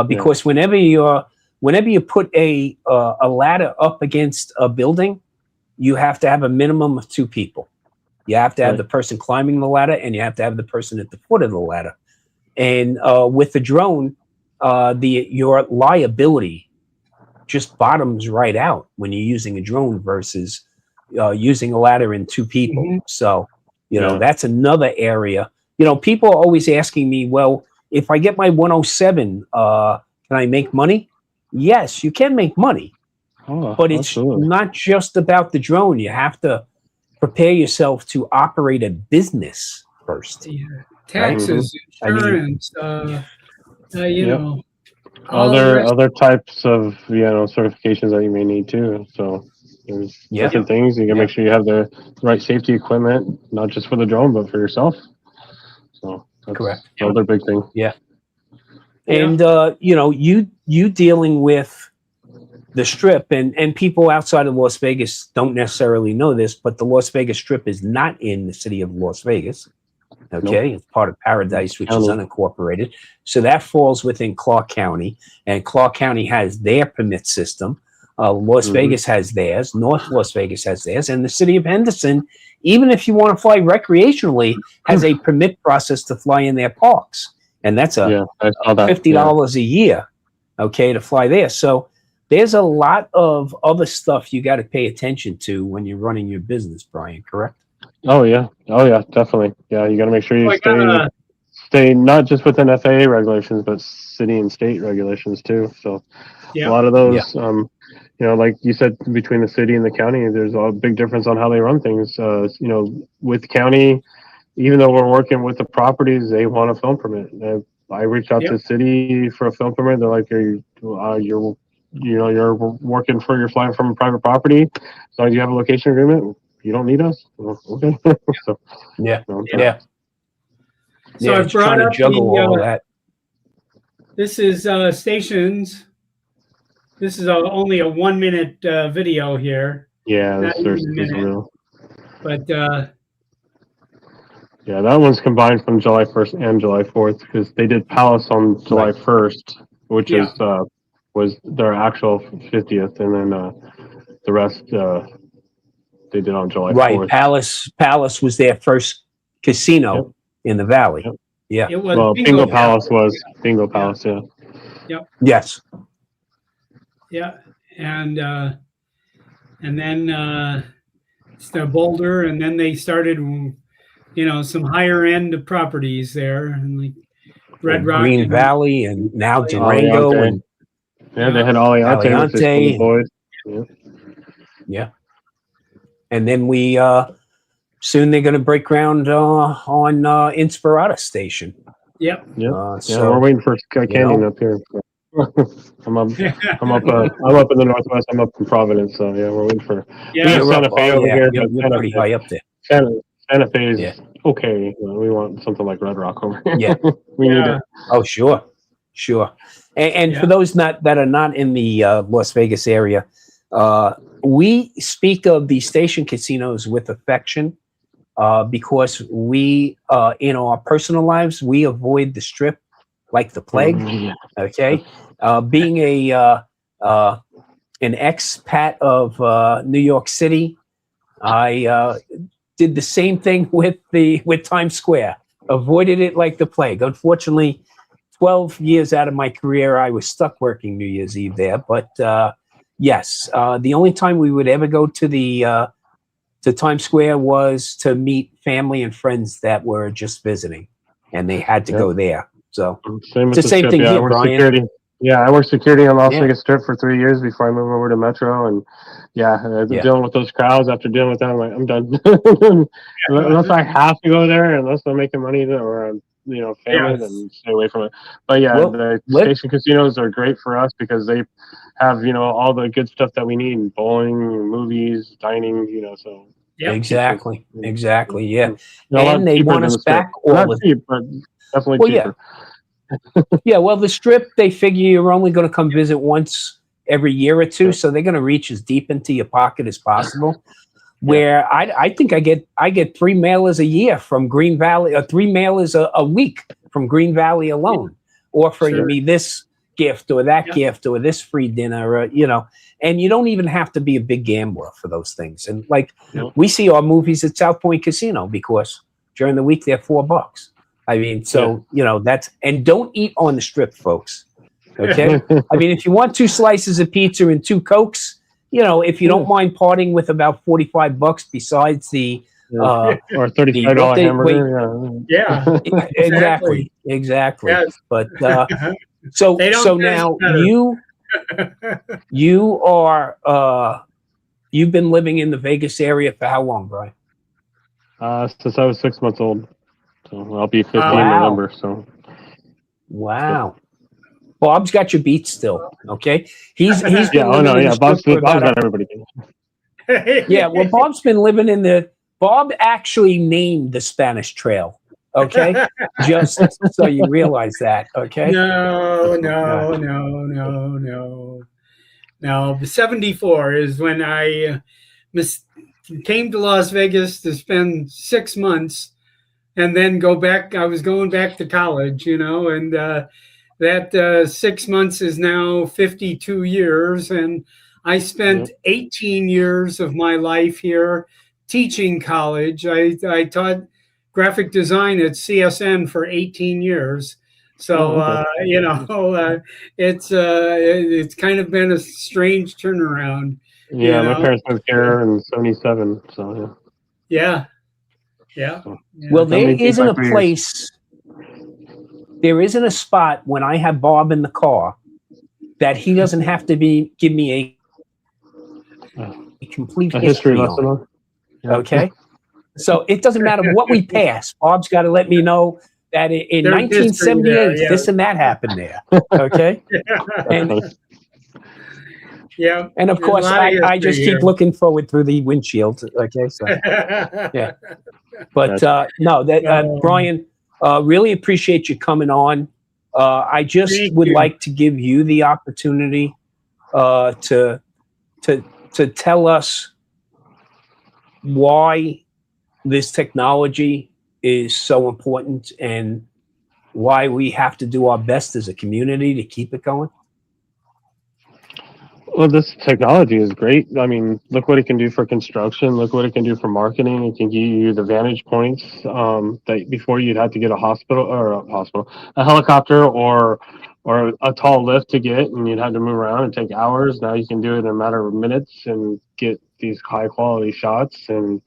because whenever you put a ladder up against a building, you have to have a minimum of 2 people. You have to have the person climbing the ladder, and you have to have the person at the foot of the ladder. And with the drone, your liability just bottoms right out when you're using a drone versus using a ladder and 2 people. Mm-hmm. So, that's another area. People are always asking me, well, if I get my 107, can I make money? Yes, you can make money. But it's not just about the drone. You have to prepare yourself to operate a business first. Yeah. Taxes, right? Insurance, know. Other types of certifications that you may need too. So there's different things. You can make sure you have the right safety equipment, not just for the drone, but for yourself. So that's correct. Another big thing. Yeah. And you dealing with the Strip, and people outside of Las Vegas don't necessarily know this, but the Las Vegas Strip is not in the city of Las Vegas. Okay, It's part of Paradise, which is unincorporated. So that falls within Clark County, and Clark County has their permit system. Las Vegas has theirs. North Las Vegas has theirs, and the city of Henderson, even if you want to fly recreationally, has a permit process to fly in their parks, and that's $50 a year, to fly there. So there's a lot of other stuff you got to pay attention to when you're running your business, Brian, correct? Oh yeah, definitely. Yeah, you got to make sure you stay not just within FAA regulations, but city and state regulations too. So a lot of those, like you said, between the city and the county, there's a big difference on how they run things. With county, even though we're working with the properties, they want a film permit. I reached out to the city for a film permit. They're like, you're working for, you're flying from a private property. As long as you have a location agreement, you don't need us. Well, okay. So So I've brought up juggle all that. This is stations. This is only a 1-minute video here. Yeah, this is real. But that one's combined from July 1st and July 4th because they did Palace on July 1st, which was their actual 50th, and then the rest they did on July 4th. Palace was their first casino in the valley. Yeah. It was Bingo Palace was Bingo Palace. Yeah. Yep. Yes. Yeah, and then it's the Boulder, and then they started, some higher end properties there, and like Red Rock, Green Valley, and now Durango, and they had Aliante. Yeah. And then we soon they're going to break ground on Inspirata Station. Yep. So we're waiting for Sky Canyon up here. I'm up in the Northwest. I'm up in Providence, so we're waiting for Santa Fe over here. You're pretty high up there. Santa Fe is okay. We want something like Red Rock over here. Yeah, we need it. Oh, sure. And for those that are not in the Las Vegas area, we speak of the station casinos with affection because we, in our personal lives, we avoid the Strip like the plague. Okay, being an expat of New York City, I did the same thing with Times Square. Avoided it like the plague. Unfortunately, 12 years out of my career, I was stuck working New Year's Eve there. But yes, the only time we would ever go to Times Square was to meet family and friends that were just visiting, and they had to go there. So it's the same thing here, Brian. Security. Yeah, I worked security on Las Vegas Strip for 3 years before I moved over to Metro, and dealing with those crowds. After dealing with them, I'm like, I'm done. Unless I have to go there, unless I'm making money or family, then stay away from it. But the station casinos are great for us because they have all the good stuff that we need: bowling, movies, dining. So exactly, yeah. And they want us back all the cheap, but definitely cheaper. Well, the Strip, they figure you're only going to come visit once every year or two, so they're going to reach as deep into your pocket as possible. where I think I get 3 mailers a year from Green Valley, or 3 mailers a week from Green Valley alone, offering me this gift or that gift or this free dinner, or, and you don't even have to be a big gambler for those things. And like we see our movies at South Point Casino because during the week they're $4. I mean, so that's, and don't eat on the Strip, folks. Okay. I mean, if you want 2 slices of pizza and 2 Cokes, if you don't mind parting with about $45 besides the or $35 hamburger. Yeah, exactly. Yes. But so now you are you've been living in the Vegas area for how long, Brian? Since I was 6 months old. So I'll be 50 in November. So wow. Bob's got your beat still. Okay, he's been Bob's got everybody. Yeah, well, Bob's been living in the. Bob actually named the Spanish Trail. Okay, just so you realize that. Okay. No. 74 is when I came to Las Vegas to spend 6 months, and then go back. I was going back to college, and that 6 months is now 52 years, and I spent 18 years of my life here teaching college. I taught graphic design at CSN for 18 years. So, it's kind of been a strange turnaround. Yeah, my parents moved here in 77. So, yeah. Well, there isn't a place, there isn't a spot when I have Bob in the car that he doesn't have to give me a complete history on. Okay? So it doesn't matter what we pass. Bob's got to let me know that in 1978, this and that happened there. Okay? And of course, I just keep looking forward through the windshield. Okay? So, yeah. But Brian, really appreciate you coming on. I just would like to give you the opportunity to tell us why this technology is so important and why we have to do our best as a community to keep it going. Well, this technology is great. I mean, look what it can do for construction. Look what it can do for marketing. It can give you the vantage points that before you'd have to get a helicopter or a tall lift to get, and you'd have to move around and take hours. Now you can do it in a matter of minutes and get these high quality shots, and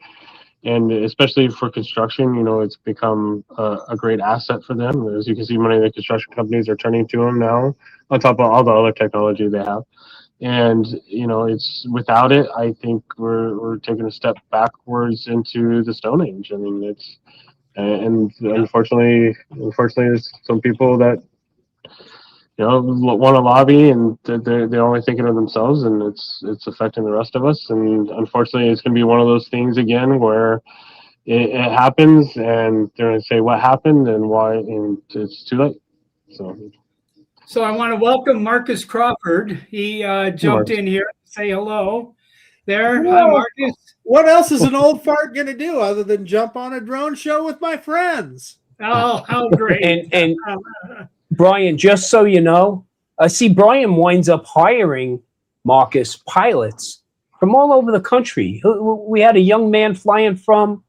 especially for construction, it's become a great asset for them. As you can see, many of the construction companies are turning to them now, on top of all the other technology they have. And it's without it, I think we're taking a step backwards into the Stone Age. I mean, unfortunately, there's some people that want to lobby, and they're only thinking of themselves, and it's affecting the rest of us. And unfortunately, it's going to be one of those things again where it happens, and they're going to say what happened and why, and it's too late. So I want to welcome Marcus Crawford. He jumped in here to say hello. There, hi Marcus. What else is an old fart going to do other than jump on a drone show with my friends? Oh, how great! and Brian, just so you know, see, Brian winds up hiring Marcus pilots from all over the country. We had a young man flying from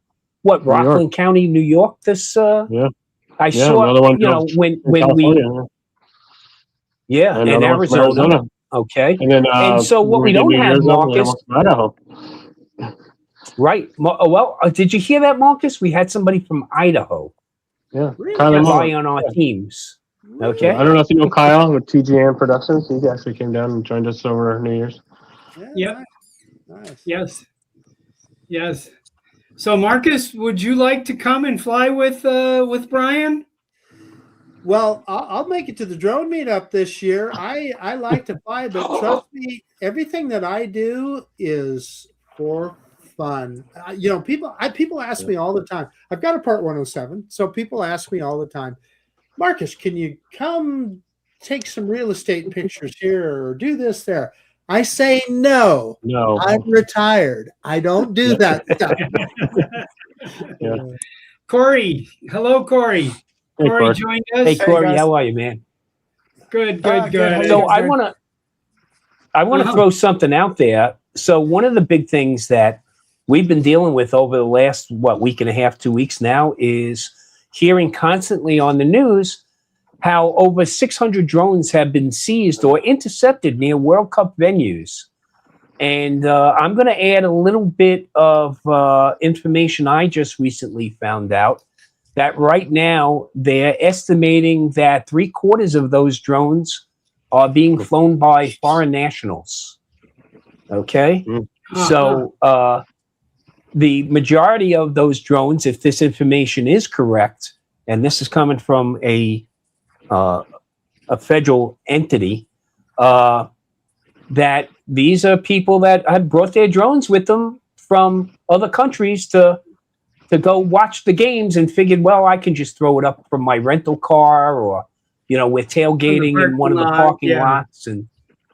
Rockland County, New York. I saw, when we. Yeah, in Arizona. Okay. And so what we don't have, Marcus. Right. Well, did you hear that, Marcus? We had somebody from Idaho. Yeah. Fly on our teams. Okay. I don't know if you know Kyle with TGM Productions. He actually came down and joined us over New Year's. Yep. Nice. Yes. So, Marcus, would you like to come and fly with Brian? Well, I'll make it to the drone meetup this year. I like to fly, but trust me, everything that I do is for fun. People ask me all the time. I've got a Part 107, so people ask me all the time, Marcus, can you come take some real estate pictures here or do this there? I say no. No. I'm retired. I don't do that stuff. Yeah. Corey, hello, Corey. Hey, Corey Corey. joined us. Hey, Corey, guys. how are you, man? Good, Good, good. how you So guys I doing? want to Uh-huh. throw something out there. So one of the big things that we've been dealing with over the last week and a half, 2 weeks now is hearing constantly on the news how over 600 drones have been seized or intercepted near World Cup venues. And I'm going to add a little bit of information I just recently found out that right now they're estimating that 3/4 of those drones are being flown by foreign nationals. Okay. Uh-huh. So the majority of those drones, if this information is correct, and this is coming from a federal entity, that these are people that have brought their drones with them from other countries to go watch the games and figured, well, I can just throw it up from my rental car, or we're tailgating in one of the parking lots, and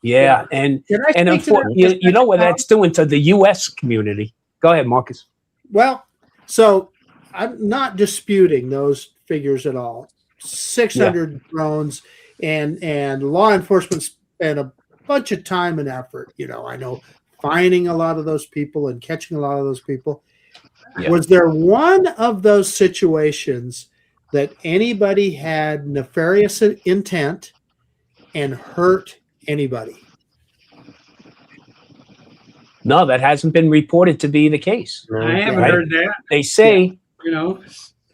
and Can I and speak to that? you know what that's doing to the U.S. community. Go ahead, Marcus. Well, so I'm not disputing those figures at all. 600 drones and law enforcement spent a bunch of time and effort. I know finding a lot of those people and catching a lot of those people. Yeah. Was there one of those situations that anybody had nefarious intent and hurt anybody? No, that hasn't been reported to be the case. I haven't Right. heard that. They say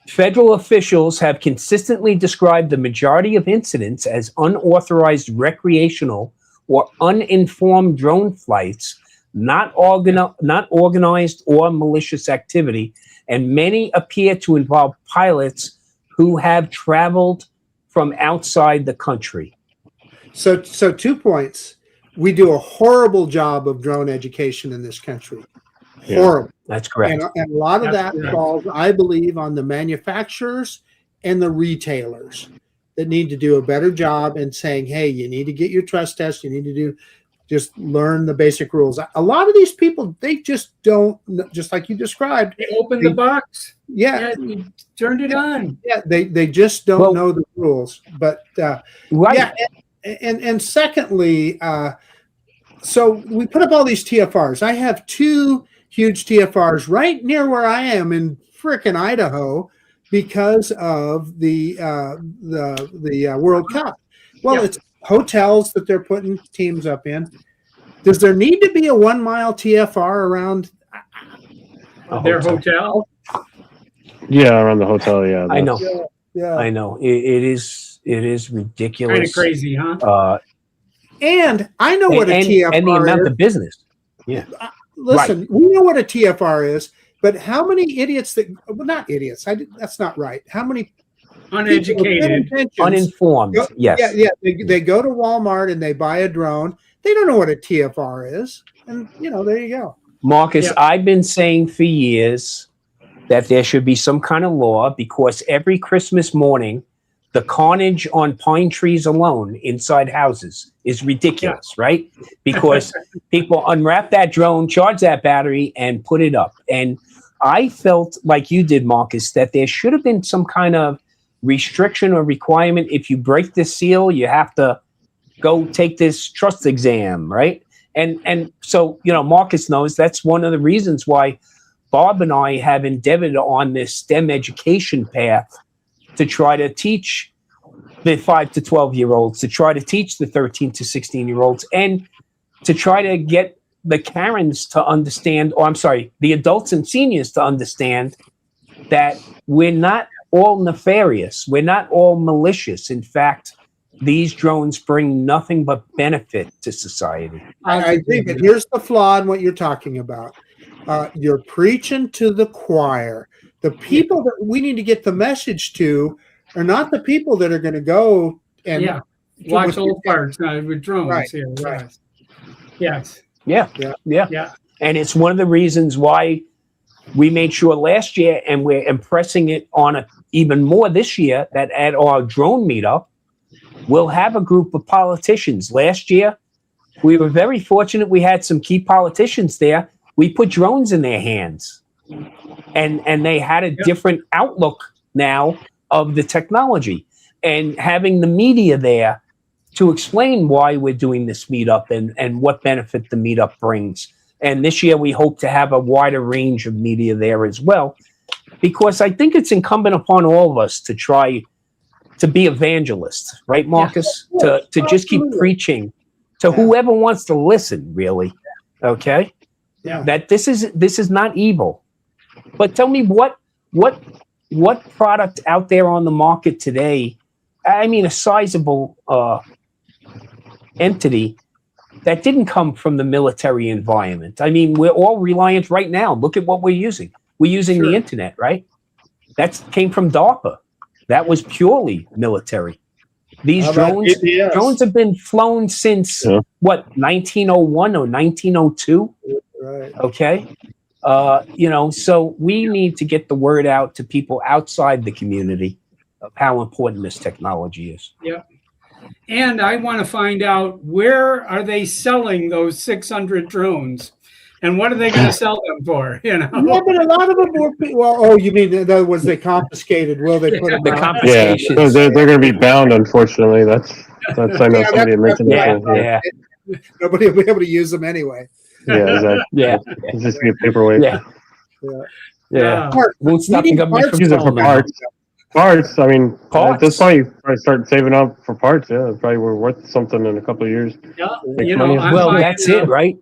federal officials have consistently described the majority of incidents as unauthorized recreational or uninformed drone flights, not organized or malicious activity, and many appear to involve pilots who have traveled from outside the country. So 2 points. We do a horrible job of drone education in this country. Yeah. Horrible. That's correct. And a lot of That's that correct. falls, I believe, on the manufacturers and the retailers that need to do a better job in saying, hey, you need to get your trust test. You need to just learn the basic rules. A lot of these people, they just don't, just like you described. They opened the box. Yeah. You turned it on. Yeah. They just don't know the rules. But Right. yeah. And secondly, so we put up all these TFRs. I have 2 huge TFRs right near where I am in frickin' Idaho because of the World Cup. Well, it's hotels that they're putting teams up in. Does there need to be a 1 mile TFR around Their hotel. Yeah, around the hotel. Yeah, I know. Yeah. I know. It is ridiculous. Kind of crazy, huh? And I know what a TFR and the amount is. of business. Listen, we know what a TFR is, but how many idiots not idiots, that's not right. How many Uneducated. Uninformed. Yes. Yeah. They go to Walmart and they buy a drone. They don't know what a TFR is. And, there you go. Marcus, Yeah. I've been saying for years that there should be some kind of law, because every Christmas morning, the carnage on pine trees alone inside houses is ridiculous, right? Because people unwrap that drone, charge that battery, and put it up. And I felt like you did, Marcus, that there should have been some kind of restriction or requirement. If you break the seal, you have to go take this trust exam, right? And so, Marcus knows that's one of the reasons why Bob and I have endeavored on this STEM education path to try to teach the 5 to 12-year-olds, to try to teach the 13 to 16-year-olds, and to try to get the Karens to understand, the adults and seniors to understand that we're not all nefarious. We're not all malicious. In fact, these drones bring nothing but benefit to society. I agree, but here's the flaw in what you're talking about. You're preaching to the choir. The people that we need to get the message to are not the people that are going to go and watch old parts with drones Right, here. right. Yes. Yeah. And it's one of the reasons why we made sure last year, and we're impressing it on it even more this year, that at our drone meetup, we'll have a group of politicians. Last year, we were very fortunate. We had some key politicians there. We put drones in their hands, and they had a different outlook now of the technology. And having the media there to explain why we're doing this meetup and what benefit the meetup brings. And this year we hope to have a wider range of media there as well, because I think it's incumbent upon all of us to try to be evangelists, right, Marcus? To just keep preaching to whoever wants to listen, really. Okay? Yeah. That this is not evil. But tell me what product out there on the market today, I mean a sizable entity that didn't come from the military environment. I mean, we're all reliant right now. Look at what we're using. We're using the internet, right? That came from DARPA. That was purely military. These drones have been flown since what, 1901 or 1902? Right. Okay. So we need to get the word out to people outside the community of how important this technology is. Yeah. And I want to find out, where are they selling those 600 drones? And what are they going to sell them for? Yeah, but a lot of them were. Well, you mean in other words, they confiscated? Will they put them The out? confiscations. Yeah, so they're going to be bound, unfortunately. That's I know somebody mentioned that. Yeah. Nobody will be able to use them anyway. Yeah, exactly. Yeah. It's just be a paperweight. Yeah. Parts. Won't stop the government from Use it for selling them. parts. Parts. I mean, Parts. at this point, you probably start saving up for parts. Yeah, it's probably worth something in a couple of years. Yeah. Make You know, money. I'm Well, buying that's it, right?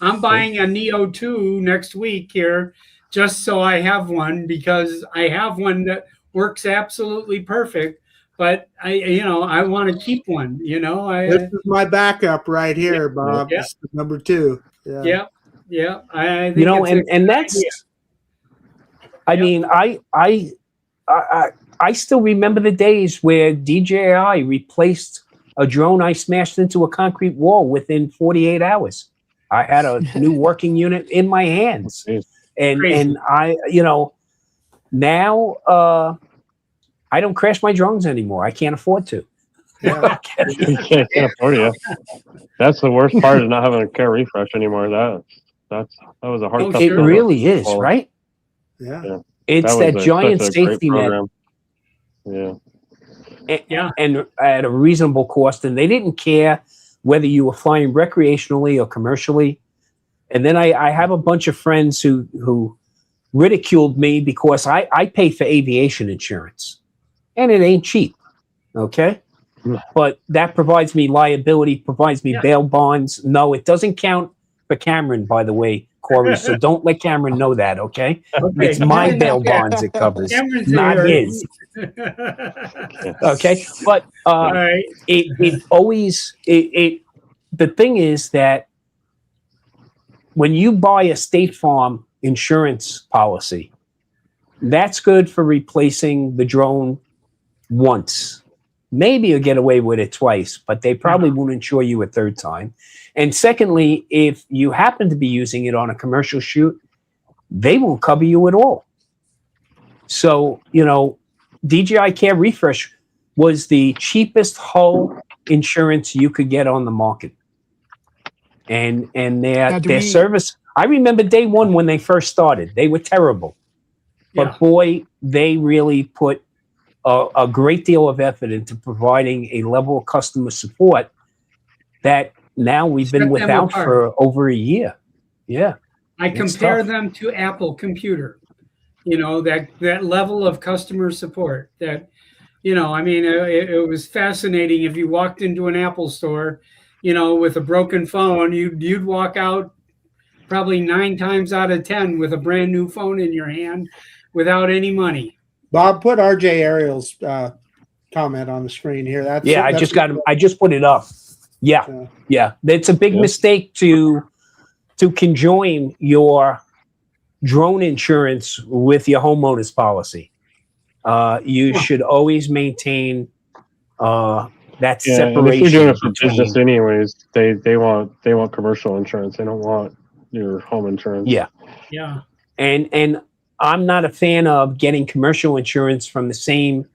I'm buying a Neo 2 next week here, just so I have one, because I have one that works absolutely perfect. But I want to keep one. This is my backup right here, Bob. Yeah. This is number 2. Yeah. Yeah. I think And that's. I mean, I still remember the days where DJI replaced a drone I smashed into a concrete wall within 48 hours. I had a new working unit in my hands, and I, now I don't crash my drones anymore. I can't afford to. Yeah. You can't afford it. That's the worst part of not having a care refresh anymore. That was a hard. It really is, right? Yeah. It's that giant safety net. Yeah. And at a reasonable cost, and they didn't care whether you were flying recreationally or commercially. And then I have a bunch of friends who ridiculed me because I pay for aviation insurance, and it ain't cheap. Okay. But that provides me liability, provides me bail bonds. No, it doesn't count for Cameron, by the way, Corey. So don't let Cameron know that, okay? It's my bail bonds it covers, Cameron's not his. Okay, but right. it always the thing is that when you buy a State Farm insurance policy, that's good for replacing the drone once. Maybe you'll get away with it twice, but they probably won't insure you a third time. And secondly, if you happen to be using it on a commercial shoot, they won't cover you at all. So, DJI Care Refresh was the cheapest hull insurance you could get on the market. And their service, I remember day one when they first started, they were terrible. But boy, they really put a great deal of effort into providing a level of customer support that now we've been without for over a year. Yeah. I compare them to Apple Computer, that level of customer support that, it was fascinating. If you walked into an Apple store, with a broken phone, you'd walk out probably 9 times out of 10 with a brand new phone in your hand without any money. Bob, put RJ Ariel's comment on the screen here. I just put it up. Yeah. It's a big mistake to conjoin your drone insurance with your homeowner's policy. You should always maintain that separation. And if you're doing it for business anyways, they want commercial insurance. They don't want your home insurance. Yeah. And I'm not a fan of getting commercial insurance from the same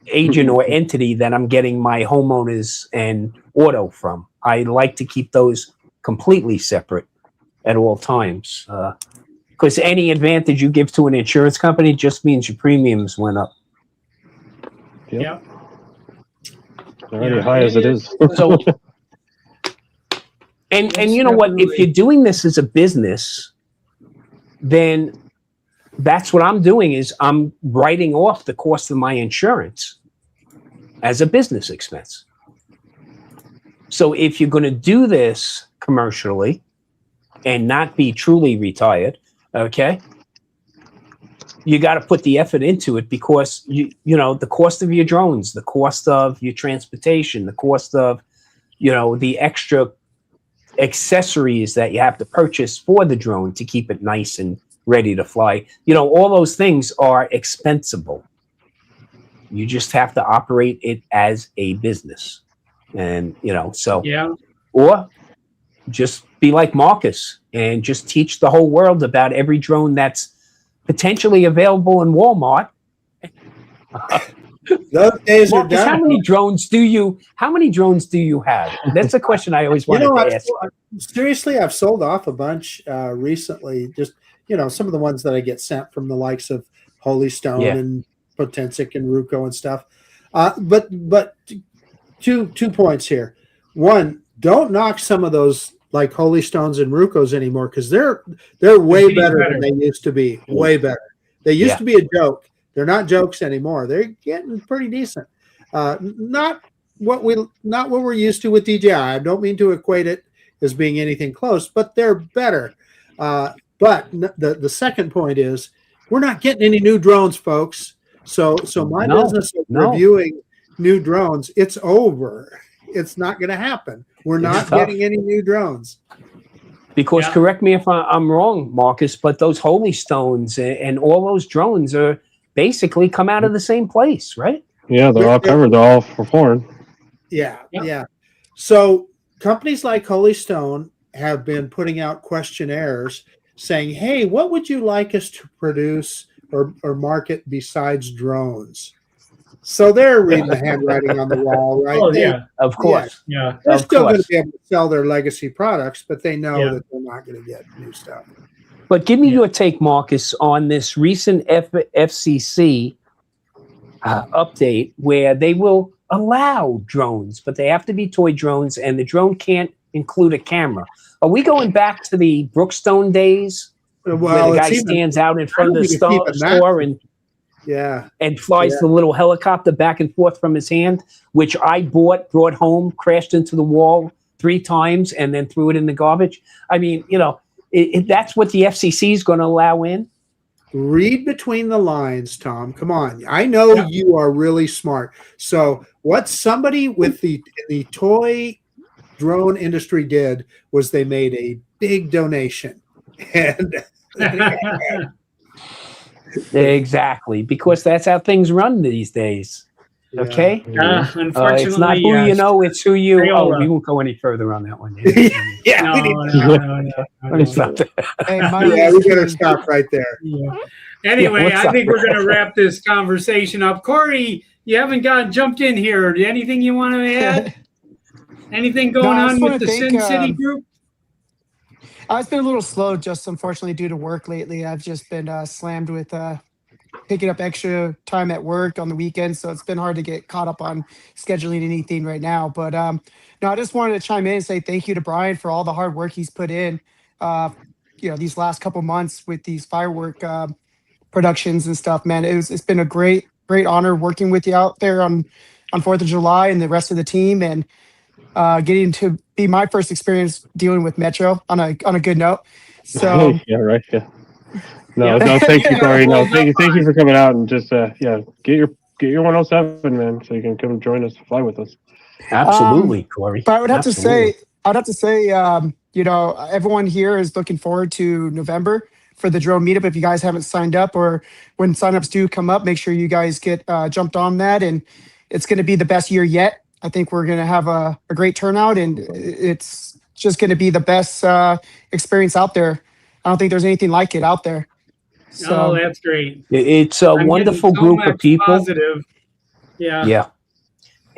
agent or entity that I'm getting my homeowners and auto from. I like to keep those completely separate at all times. Because any advantage you give to an insurance company just means your premiums went up. Yep. Yeah. Already high as it is. So, and you know what? If you're doing this as a business, then that's what I'm doing is I'm writing off the cost of my insurance as a business expense. So if you're going to do this commercially and not be truly retired, okay, you got to put the effort into it because you know the cost of your drones, the cost of your transportation, the cost of the extra accessories that you have to purchase for the drone to keep it nice and ready to fly. All those things are expensible. You just have to operate it as a business. And, so, yeah. Or just be like Marcus and just teach the whole world about every drone that's potentially available in Walmart. Those days are Marcus, done. how many drones do you have? That's a question I always wanted to ask. Seriously, I've sold off a bunch recently. Just, some of the ones that I get sent from the likes of Holy Stone and Potensic and Ruco and stuff. But two points here. One, don't knock some of those like Holy Stones and Rucos anymore because they're way better than they used to be. Way better. They used to be a joke. They're not jokes anymore. They're getting pretty decent. Not what we're used to with DJI. I don't mean to equate it as being anything close, but they're better. But the second point is we're not getting any new drones, folks. So my business of reviewing new drones, it's over. It's not going to happen. We're not getting any new drones. Because correct me if I'm wrong, Marcus, but those Holy Stones and all those drones are basically come out of the same place, right? Yeah, they're all covered. They're all for foreign. Yeah. So companies like Holy Stone have been putting out questionnaires saying, hey, what would you like us to produce or market besides drones? So they're reading the handwriting on the wall, right? Oh, yeah. Of course. Yeah. They're still going to be able to sell their legacy products, but they know that they're not going to get new stuff. But give me your take, Marcus, on this recent FCC update where they will allow drones, but they have to be toy drones, and the drone can't include a camera. Are we going back to the Brookstone days where the guy stands out in front of the store and flies the little helicopter back and forth from his hand, which I brought home, crashed into the wall 3 times, and then threw it in the garbage? I mean, that's what the FCC is going to allow in. Read between the lines, Tom. Come on. I know you are really smart. So what somebody with the toy drone industry did was they made a big donation. And exactly, because that's how things run these days. Okay. Unfortunately, it's not who you know, it's who you. Oh, we won't go any further on that one. No. We better stop right there. Anyway, I think we're going to wrap this conversation up. Corey, you haven't jumped in here. Anything you want to add? Anything going on with the Sin City group? It's been a little slow, just unfortunately due to work lately. I've just been slammed with picking up extra time at work on the weekends, so it's been hard to get caught up on scheduling anything right now. But no, I just wanted to chime in and say thank you to Brian for all the hard work he's put in, these last couple months with these firework productions and stuff. Man, it's been a great honor working with you out there on 4th of July and the rest of the team, and getting to be my first experience dealing with Metro on a good note. So No, thank you, Corey. No, thank you for coming out and just get your 107, man, so you can come join us, fly with us. Absolutely, Corey. But I would have to say, everyone here is looking forward to November for the drone meetup. If you guys haven't signed up, or when signups do come up, make sure you guys get jumped on that. And it's going to be the best year yet. I think we're going to have a great turnout, and it's just going to be the best experience out there. I don't think there's anything like it out there. So that's great. It's a wonderful group of people. Positive. Yeah.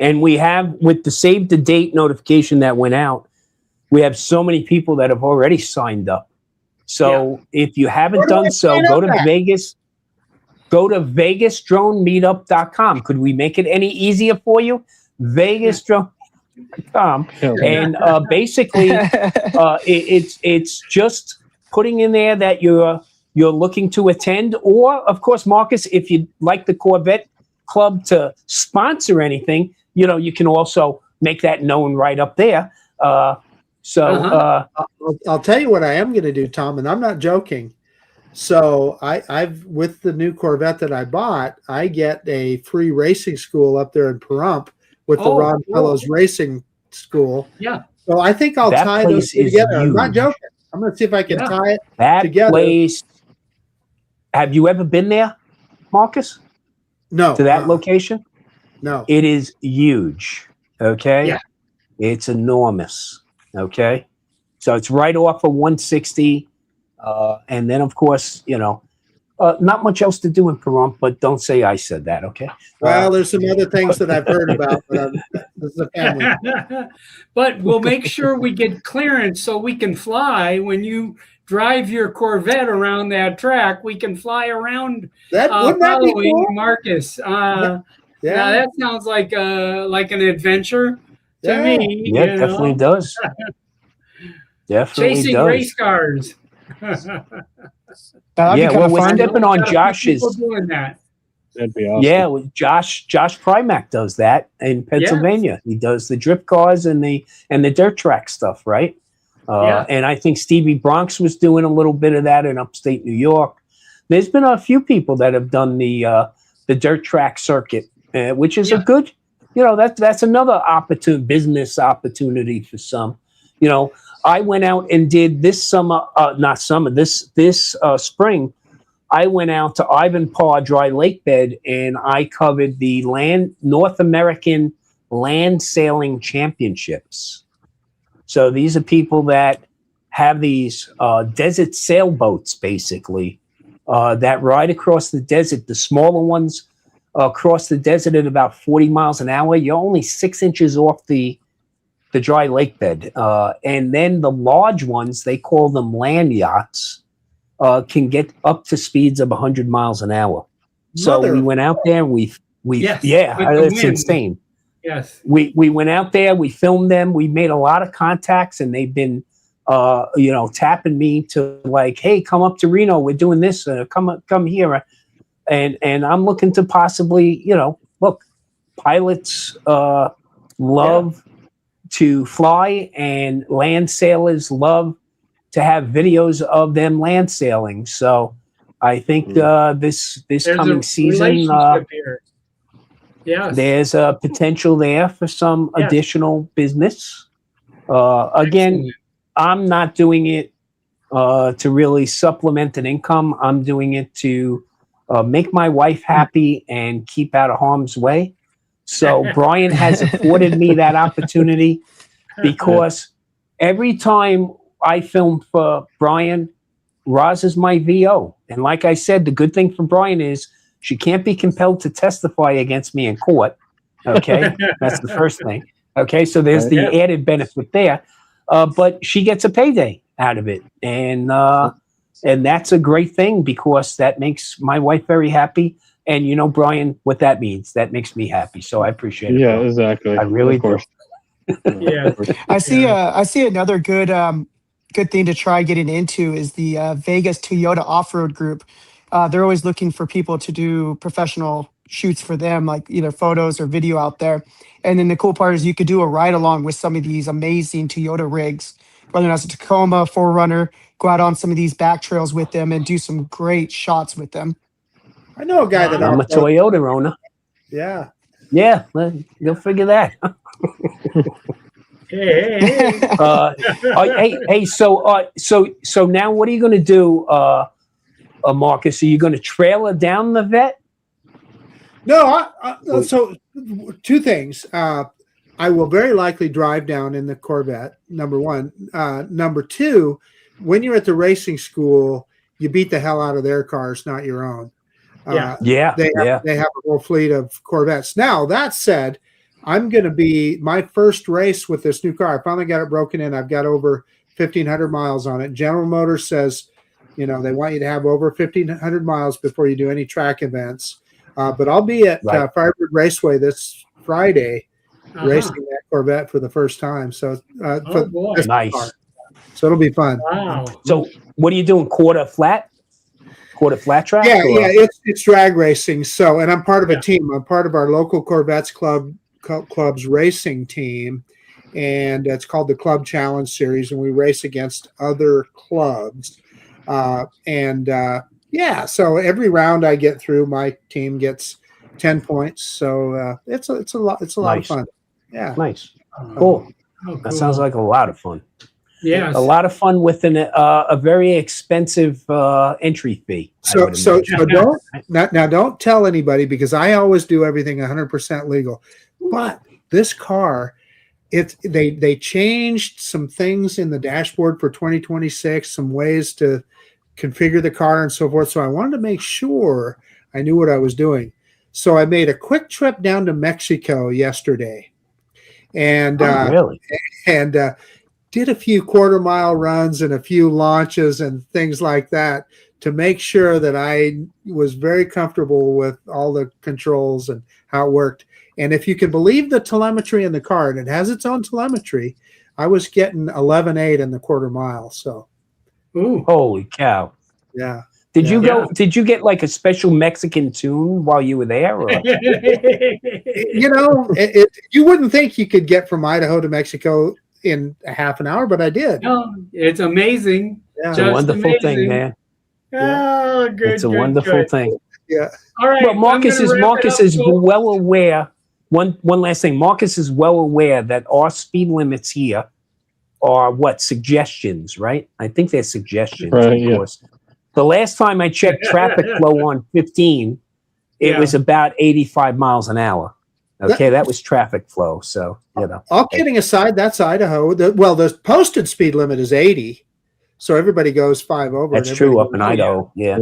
And we have, with the save the date notification that went out, we have so many people that have already signed up. So if you haven't done so, go to Vegas. Go to VegasDroneMeetup.com. Could we make it any easier for you? VegasDrone.com. And basically, it's just putting in there that you're looking to attend, or of course, Marcus, if you'd like the Corvette Club to sponsor anything, you can also make that known right up there. I'll tell you what I am going to do, Tom, and I'm not joking. So I've with the new Corvette that I bought, I get a free racing school up there in Pahrump with the Ron Fellows Racing School. Yeah. So I think I'll tie those two together. I'm not joking. I'm going to see if I can tie it together. Place. Have you ever been there, Marcus? No. To that location? No. It is huge. Okay. Yeah. It's enormous. Okay. So it's right off of 160. And then, of course, not much else to do in Pahrump, but don't say I said that, okay? Well, there's some other things that I've heard about, but this is a family. But we'll make sure we get clearance so we can fly. When you drive your Corvette around that track, we can fly around Wouldn't that be cool? Marcus. Now that sounds like an adventure to me. Yeah, it definitely does. Definitely Chasing does. race cars. We're stepping on Josh's. Doing that. That'd be awesome. Yeah, Josh Primack does that in Pennsylvania. Yes. He does the drift cars and the dirt track stuff, right? And I think Stevie Bronx was doing a little bit of that in upstate New York. There's been a few people that have done the dirt track circuit, which is a good, that's another business opportunity for some. I went out and did this spring. I went out to Ivanpah Dry Lake Bed and I covered the North American Land Sailing Championships. So these are people that have these desert sailboats, basically, that ride across the desert. The smaller ones across the desert at about 40 miles an hour. You're only 6 inches off the dry lake bed. And then the large ones, they call them land yachts, can get up to speeds of 100 miles an hour. So we went out there and it's insane. Yes. We went out there, we filmed them, we made a lot of contacts, and they've been tapping me to like, hey, come up to Reno, we're doing this, come here. And I'm looking to possibly, look, pilots love to fly, and land sailors love to have videos of them land sailing. So I think this coming season, there's a potential there for some additional business. Again, I'm not doing it to really supplement an income. I'm doing it to make my wife happy and keep out of harm's way. So Brian has afforded me that opportunity, because every time I film for Brian, Roz is my VO. And like I said, the good thing for Brian is she can't be compelled to testify against me in court. Okay, that's the first thing. Okay, so there's the added benefit there. But she gets a payday out of it. And that's a great thing, because that makes my wife very happy. And Brian, what that means, that makes me happy. So I appreciate it. Yeah, bro. Exactly. I really do. Yeah. I see another good thing to try getting into is the Vegas Toyota off-road group. They're always looking for people to do professional shoots for them, like either photos or video out there. And then the cool part is you could do a ride along with some of these amazing Toyota rigs, whether it's a Tacoma, 4Runner, go out on some of these back trails with them and do some great shots with them. I know a guy that I'm a Toyota owner. Yeah. Yeah, you'll figure that. Hey. So now what are you going to do, Marcus? Are you going to trailer down the vet? No. So two things. I will very likely drive down in the Corvette. Number one. Number two, when you're at the racing school, you beat the hell out of their cars, not your own. They have a whole fleet of Corvettes. Now, that said, I'm going to be my first race with this new car. I finally got it broken in. I've got over 1,500 miles on it. General Motors says, they want you to have over 1,500 miles before you do any track events. But I'll be at Firebird Raceway this Friday, racing that Corvette for the first time. So, nice. Car. So it'll be fun. Wow. So, what are you doing? Quarter flat track? Yeah, it's drag racing. So, and I'm part of a team. I'm part of our local Corvettes club's racing team, and it's called the Club Challenge Series, and we race against other clubs. So every round I get through, my team gets 10 points. So it's a lot of fun. Yeah, nice, cool. That sounds like a lot of fun. Yeah, a lot of fun with a very expensive entry fee. So don't tell anybody, because I always do everything 100% legal. But this car, they changed some things in the dashboard for 2026, some ways to configure the car and so forth. So I wanted to make sure I knew what I was doing. So I made a quick trip down to Mexico yesterday, and did a few quarter-mile runs and a few launches and things like that to make sure that I was very comfortable with all the controls and how it worked. And if you can believe the telemetry in the car, and it has its own telemetry, I was getting 11.8 in the quarter mile. So, ooh, holy cow! Yeah. Did you go? Did you get like a special Mexican tune while you were there? Or? You wouldn't think you could get from Idaho to Mexico in a half an hour, but I did. No, it's amazing. Yeah. It's a wonderful thing, man. Oh, good. It's a wonderful thing. Yeah. All right. But Marcus is well aware. One last thing. Marcus is well aware that our speed limits here are suggestions, right? I think they're suggestions, of course. The last time I checked traffic flow on 15, it was about 85 miles an hour. Okay, that was traffic flow. So, all kidding aside, that's Idaho. The posted speed limit is 80. So everybody goes 5 over. That's true up in Idaho. Yeah.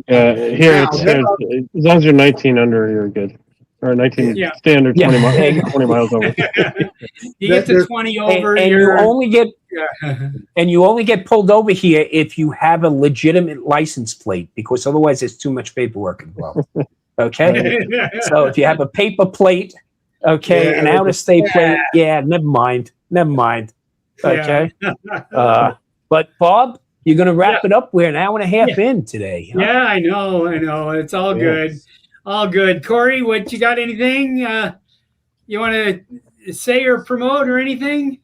Here, as long as you're 19 under, you're good. Or 19 standard 20 miles over. You get to 20 over, and you only get pulled over here if you have a legitimate license plate, because otherwise there's too much paperwork involved. Okay, so if you have a paper plate, an out-of-state plate, never mind. Okay, but Bob, you're going to wrap it up. We're an hour and a half in today. Huh? Yeah, I know. It's all good. All good. Corey, what you got? Anything you want to say or promote or anything?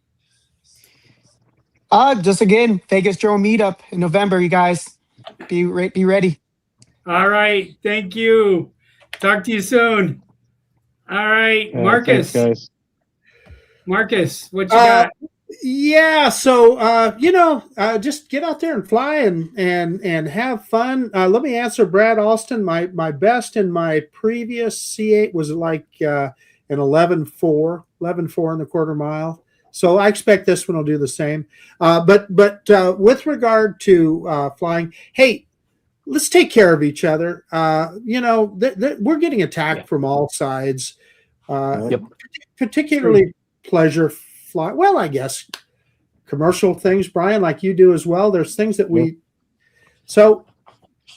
Just again, Vegas Drone Meetup in November. You guys be ready. All right. Thank you. Talk to you soon. All right, Marcus. Thanks, guys. Marcus, what you got? Yeah, so just get out there and fly and have fun. Let me answer Brad Alston. My best in my previous C8 was like an 11.4 in the quarter mile. So I expect this one will do the same. But with regard to flying, hey, let's take care of each other. We're getting attacked from all sides, particularly pleasure fly. Well, I guess commercial things, Brian, like you do as well. There's things that so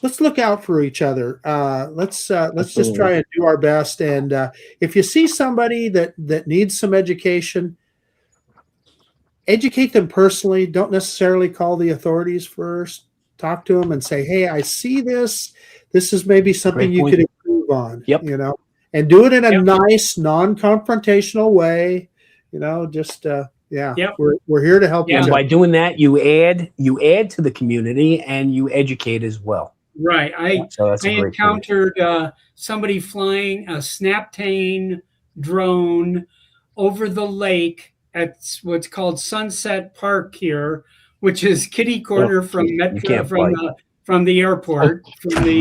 let's look out for each other. Let's just try and do our best. And if you see somebody that needs some education, educate them personally. Don't necessarily call the authorities first. Talk to them and say, hey, I see this. This is maybe something you could improve on, and do it in a nice, non-confrontational way. We're here to help you. And by doing that, you add to the community and you educate as well. Right. I encountered somebody flying a Snaptane drone over the lake at what's called Sunset Park here, which is kitty corner from Metro from the airport. From the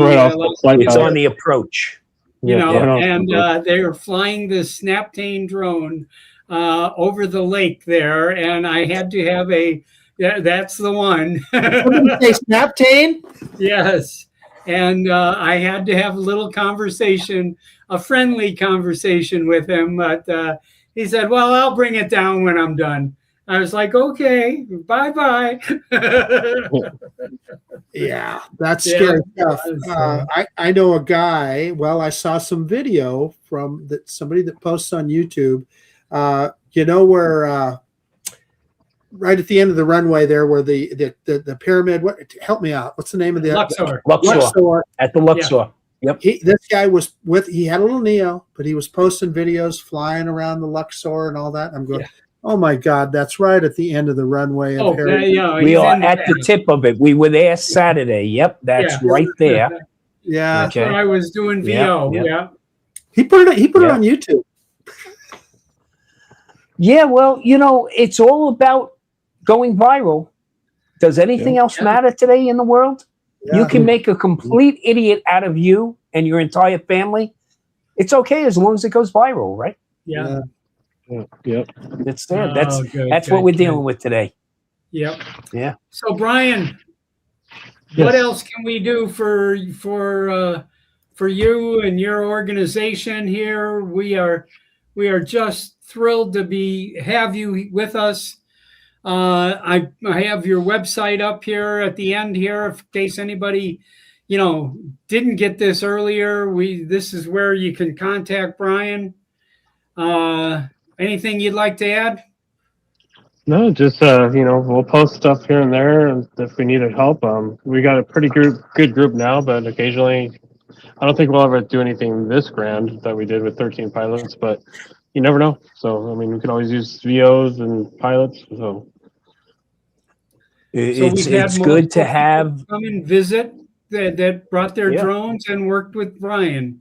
it's on the approach. And they were flying this Snaptane drone over the lake there, and I had to have that's the one. Say Snaptane? Yes. and I had to have a little conversation, a friendly conversation with him. But he said, "Well, I'll bring it down when I'm done." I was like, "Okay, bye bye." Yeah, that's Yeah, scary stuff. so- I know a guy. Well, I saw some video from that somebody that posts on YouTube. You know where right at the end of the runway there, where the pyramid. What? Help me out. What's the name of the Luxor. Luxor. At the Luxor. Yep. This guy was with. He had a little Neo, but he was posting videos flying around the Luxor and all that. I'm going. Yeah. Oh my God, that's right at the end of the runway. Of Harry. Yeah, We are at the tip of it. We were there Saturday. Yep, that's right there. Yeah, that's what I was doing VO. Yeah. He put it on YouTube. Yeah, well, you know, it's all about going viral. Does anything else matter today in the world? Yeah. You can make a complete idiot out of you and your entire family. It's okay as long as it goes viral, right? Yeah. Yep. It's there. That's Good, what we're good. dealing with today. Yep. Yeah. So Brian, what else can we do for you and your organization here? We are just thrilled to have you with us. I have your website up here at the end here in case anybody, didn't get this earlier. This is where you can contact Brian. Anything you'd like to add? No, just we'll post stuff here and there, and if we needed help. We got a pretty good group now, but occasionally, I don't think we'll ever do anything this grand that we did with 13 pilots. But you never know. So I mean, we could always use VOs and pilots. So it's good to have come and visit that brought their drones and worked with Brian.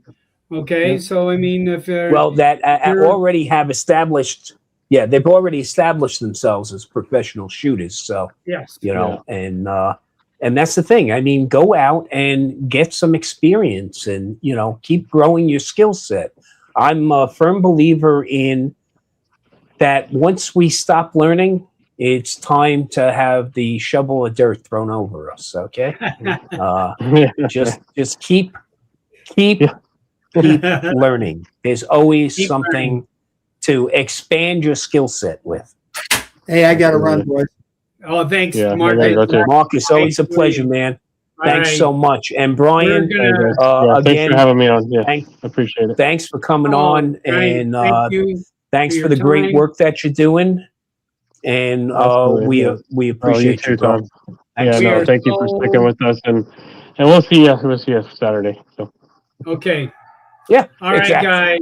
Okay, so I mean, if that already have established, they've already established themselves as professional shooters. So yes, and that's the thing. I mean, go out and get some experience, and keep growing your skill set. I'm a firm believer in that. Once we stop learning, it's time to have the shovel of dirt thrown over us. Okay, just keep learning. There's always something to expand your skill set with. Hey, I got to run, boys. Oh, thanks, Mark. Marcus, always a pleasure, man. Thanks so much. And Brian, thanks again, for having me on. Yeah, I appreciate it. Thanks for coming on, and thanks for the time. great work that you're doing. And we appreciate you, Tom. Thank you for sticking with us, and we'll see you Saturday. So. Okay. Yeah. All right, guys.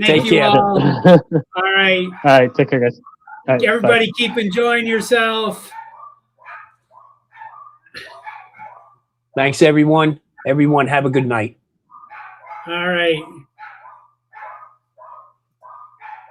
Take care. All right. All right. Take care, guys. Right, everybody, keep enjoying yourself. Thanks, everyone. Everyone, have a good night. All right.